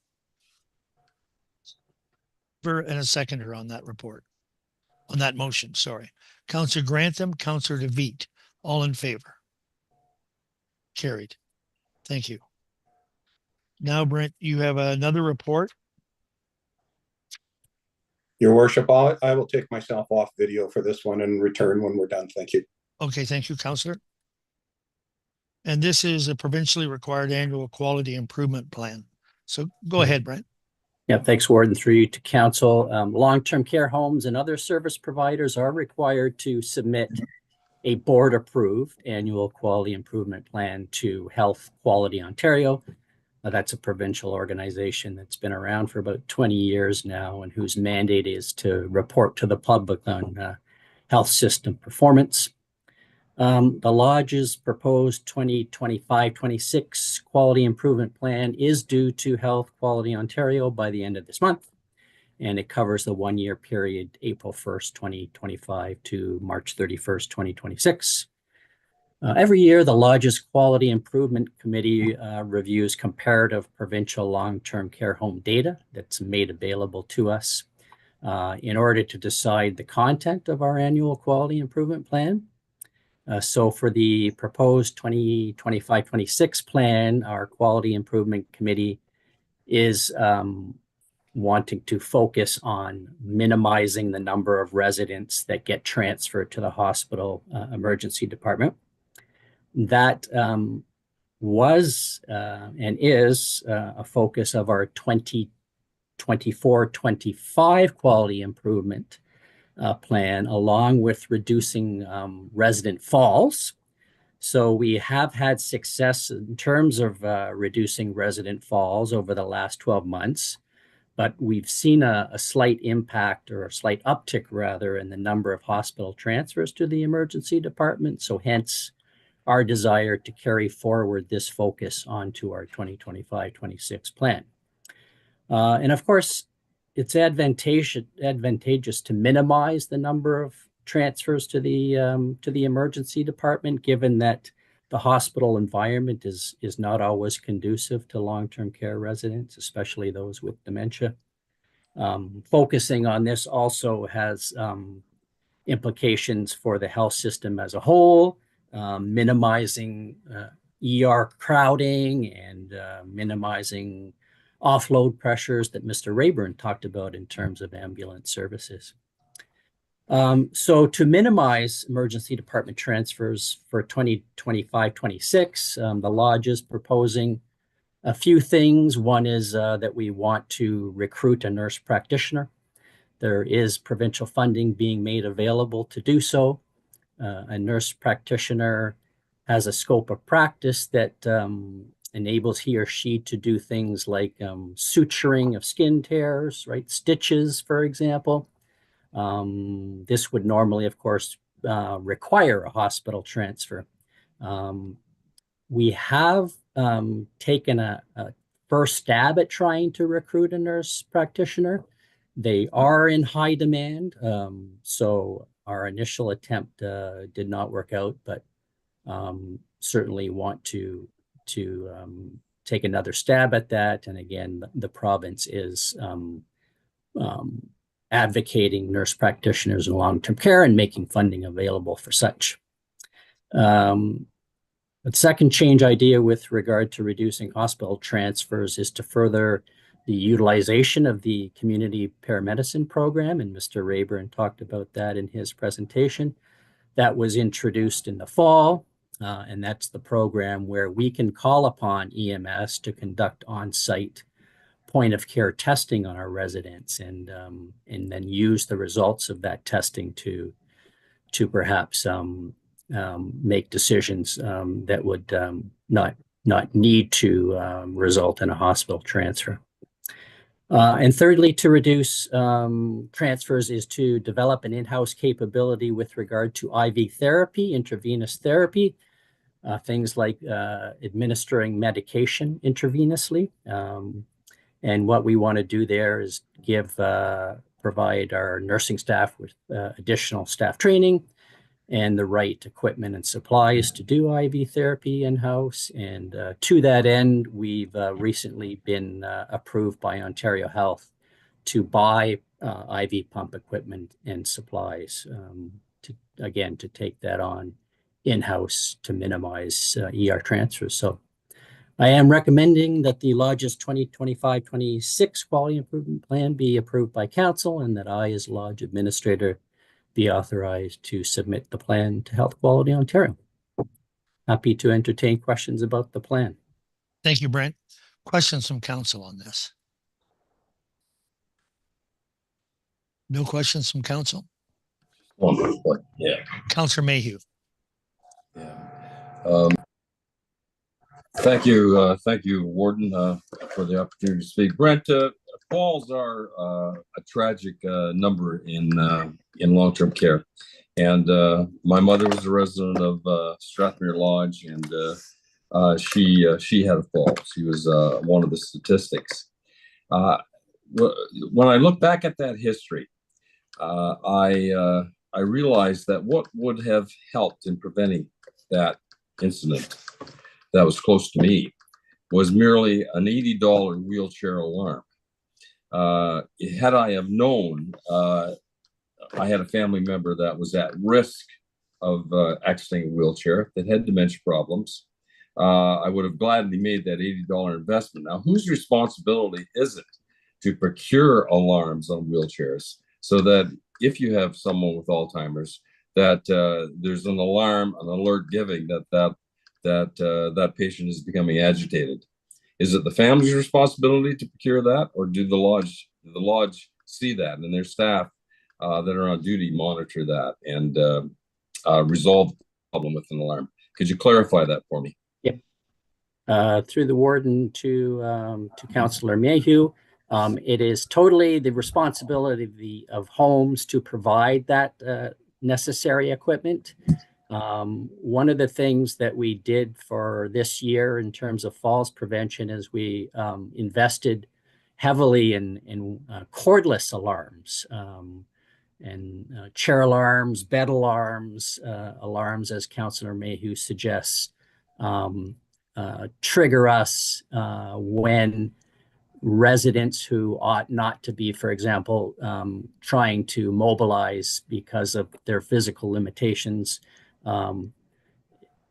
And a seconder on that report, on that motion, sorry. Councillor Grantham, Councillor DeVeet, all in favor. Carried. Thank you. Now, Brent, you have another report. Your worship, I will take myself off video for this one and return when we're done. Thank you. Okay, thank you, Councillor. And this is a provincially required annual quality improvement plan. So go ahead, Brent. Yeah, thanks, Warden. Through you to council. Long-term care homes and other service providers are required to submit a board-approved annual quality improvement plan to Health Quality Ontario. That's a provincial organization that's been around for about 20 years now and whose mandate is to report to the public on health system performance. The Lodge's proposed 2025-26 quality improvement plan is due to Health Quality Ontario by the end of this month, and it covers the one-year period, April 1st, 2025 to March 31st, 2026. Every year, the Lodge's Quality Improvement Committee reviews comparative provincial long-term care home data that's made available to us in order to decide the content of our annual quality improvement plan. So for the proposed 2025-26 plan, our Quality Improvement Committee is wanting to focus on minimizing the number of residents that get transferred to the hospital emergency department. That was and is a focus of our 2024-25 quality improvement plan, along with reducing resident falls. So we have had success in terms of reducing resident falls over the last 12 months, but we've seen a slight impact, or a slight uptick rather, in the number of hospital transfers to the emergency department. So hence our desire to carry forward this focus onto our 2025-26 plan. And of course, it's advantageous to minimize the number of transfers to the emergency department, given that the hospital environment is not always conducive to long-term care residents, especially those with dementia. Focusing on this also has implications for the health system as a whole, minimizing ER crowding and minimizing offload pressures that Mr. Rayburn talked about in terms of ambulance services. So to minimize emergency department transfers for 2025-26, the Lodge is proposing a few things. One is that we want to recruit a nurse practitioner. There is provincial funding being made available to do so. A nurse practitioner has a scope of practice that enables he or she to do things like suturing of skin tears, right? Stitches, for example. This would normally, of course, require a hospital transfer. We have taken a first stab at trying to recruit a nurse practitioner. They are in high demand, so our initial attempt did not work out, but certainly want to take another stab at that. And again, the province is advocating nurse practitioners in long-term care and making funding available for such. The second change idea with regard to reducing hospital transfers is to further the utilization of the community paramedicine program, and Mr. Rayburn talked about that in his presentation. That was introduced in the fall, and that's the program where we can call upon EMS to conduct on-site point-of-care testing on our residents, and then use the results of that testing to perhaps make decisions that would not need to result in a hospital transfer. And thirdly, to reduce transfers is to develop an in-house capability with regard to IV therapy, intravenous therapy. things like administering medication intravenously. And what we want to do there is provide our nursing staff with additional staff training and the right equipment and supplies to do IV therapy in-house. And to that end, we've recently been approved by Ontario Health to buy IV pump equipment and supplies to take that on in-house to minimize ER transfers. So I am recommending that the Lodge's 2025-26 Quality Improvement Plan be approved by Council, and that I, as Lodge Administrator, be authorized to submit the plan to Health Quality Ontario. Happy to entertain questions about the plan. Thank you, Brent. Questions from Council on this? No questions from Council? Yeah. Councillor Mayhew. Yeah. Thank you, Warden, for the opportunity to speak. Brent, falls are a tragic number in long-term care, and my mother was a resident of Strathmere Lodge, and she had a fall. She was one of the statistics. When I look back at that history, I realized that what would have helped in preventing that incident that was close to me was merely an $80 wheelchair alarm. Had I have known I had a family member that was at risk of exiting a wheelchair that had dementia problems, I would have gladly made that $80 investment. Now, whose responsibility is it to procure alarms on wheelchairs so that if you have someone with Alzheimer's, that there's an alarm, an alert giving that patient is becoming agitated? Is it the family's responsibility to procure that, or do the lodge see that and their staff that are on duty monitor that and resolve the problem with an alarm? Could you clarify that for me? Yep. Through the warden to Councillor Mayhew, it is totally the responsibility of homes to provide that necessary equipment. One of the things that we did for this year in terms of falls prevention is we invested heavily in cordless alarms and chair alarms, bed alarms, alarms, as Councillor Mayhew suggests, trigger us when residents who ought not to be, for example, trying to mobilize because of their physical limitations.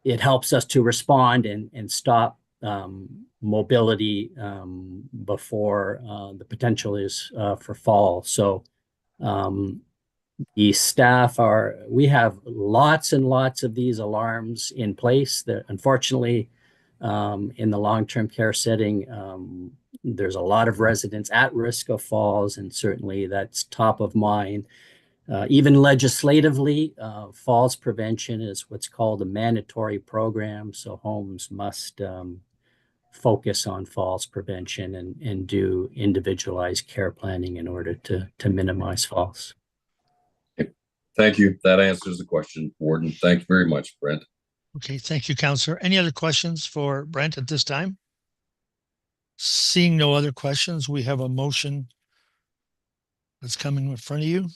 It helps us to respond and stop mobility before the potential is for fall. So the staff we have lots and lots of these alarms in place that unfortunately in the long-term care setting, there's a lot of residents at risk of falls, and certainly that's top of mind. Even legislatively, falls prevention is what's called a mandatory program. So homes must focus on falls prevention and do individualized care planning in order to minimize falls. Thank you. That answers the question, Warden. Thank you very much, Brent. Okay, thank you, Councillor. Any other questions for Brent at this time? Seeing no other questions, we have a motion that's coming in front of you.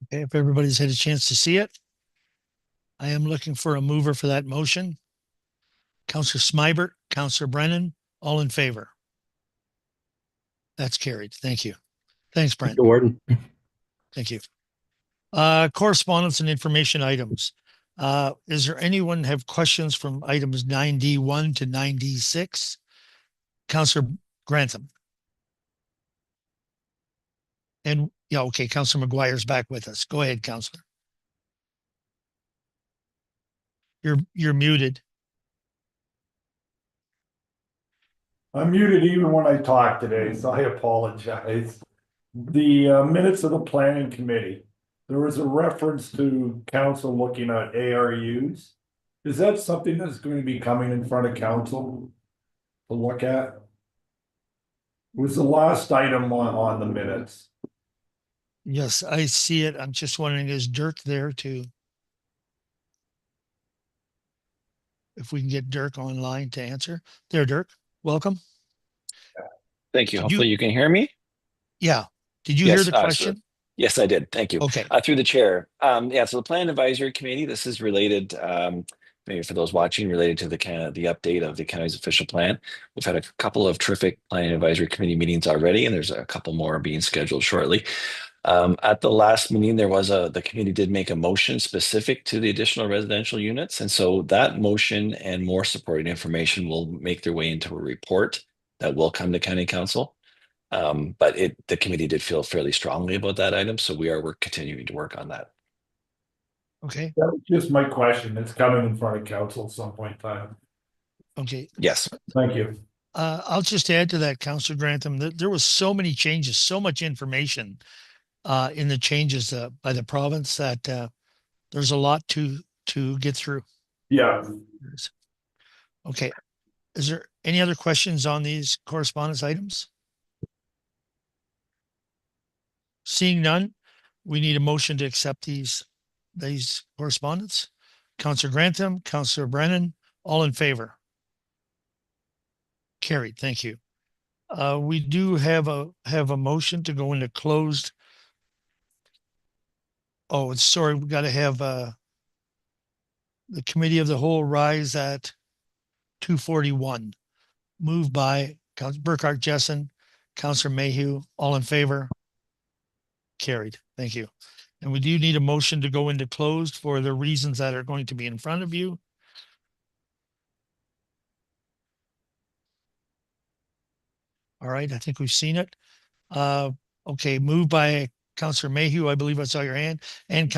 Okay, if everybody's had a chance to see it, I am looking for a mover for that motion. Councillor Smibert, Councillor Brennan, all in favor? That's carried. Thank you. Thanks, Brent. Mr. Warden. Thank you. Correspondence and information items. Is there anyone have questions from items 9D1 to 9D6? Councillor Grantham. And yeah, okay, Councillor McGuire's back with us. Go ahead, Councillor. You're muted. I'm muted even when I talk today, so I apologize. The minutes of the planning committee, there was a reference to council looking at ARUs. Is that something that's going to be coming in front of council to look at? was the last item on the minutes. Yes, I see it. I'm just wondering, is Dirk there too? If we can get Dirk online to answer. There, Dirk, welcome. Thank you. Did Hopefully you can hear me. Yeah. Did you hear Yes, the so question? yes, I did. Thank you. Okay. Through the chair. Yeah, so the Plan Advisory Committee, this is related, maybe for those watching, related to the update of the county's official plan. We've had a couple of terrific Plan Advisory Committee meetings already, and there's a couple more being scheduled shortly. At the last meeting, the committee did make a motion specific to the additional residential units. And so that motion and more supporting information will make their way into a report that will come to county council. But the committee did feel fairly strongly about that item. So we're continuing to work on that. Okay. That was just my question. It's coming in front of council at some point in time. Okay. Yes. Thank you. I'll just add to that, Councillor Grantham, that there was so many changes, so much information in the changes by the province that there's a lot to get through. Yeah. Okay. Is there any other questions on these correspondence items? Seeing none, we need a motion to accept these correspondence. Councillor Grantham, Councillor Brennan, all in favor? Carried. Thank you. We do have a motion to go into closed. Oh, sorry, we got to have the committee of the whole rise at 2:41. Moved by Councillor Burkhart Jessen, Councillor Mayhew, all in favor? Carried. Thank you. And we do need a motion to go into closed for the reasons that are going to be in front of you. All right, I think we've seen it. Okay, moved by Councillor Mayhew, I believe I saw your hand, and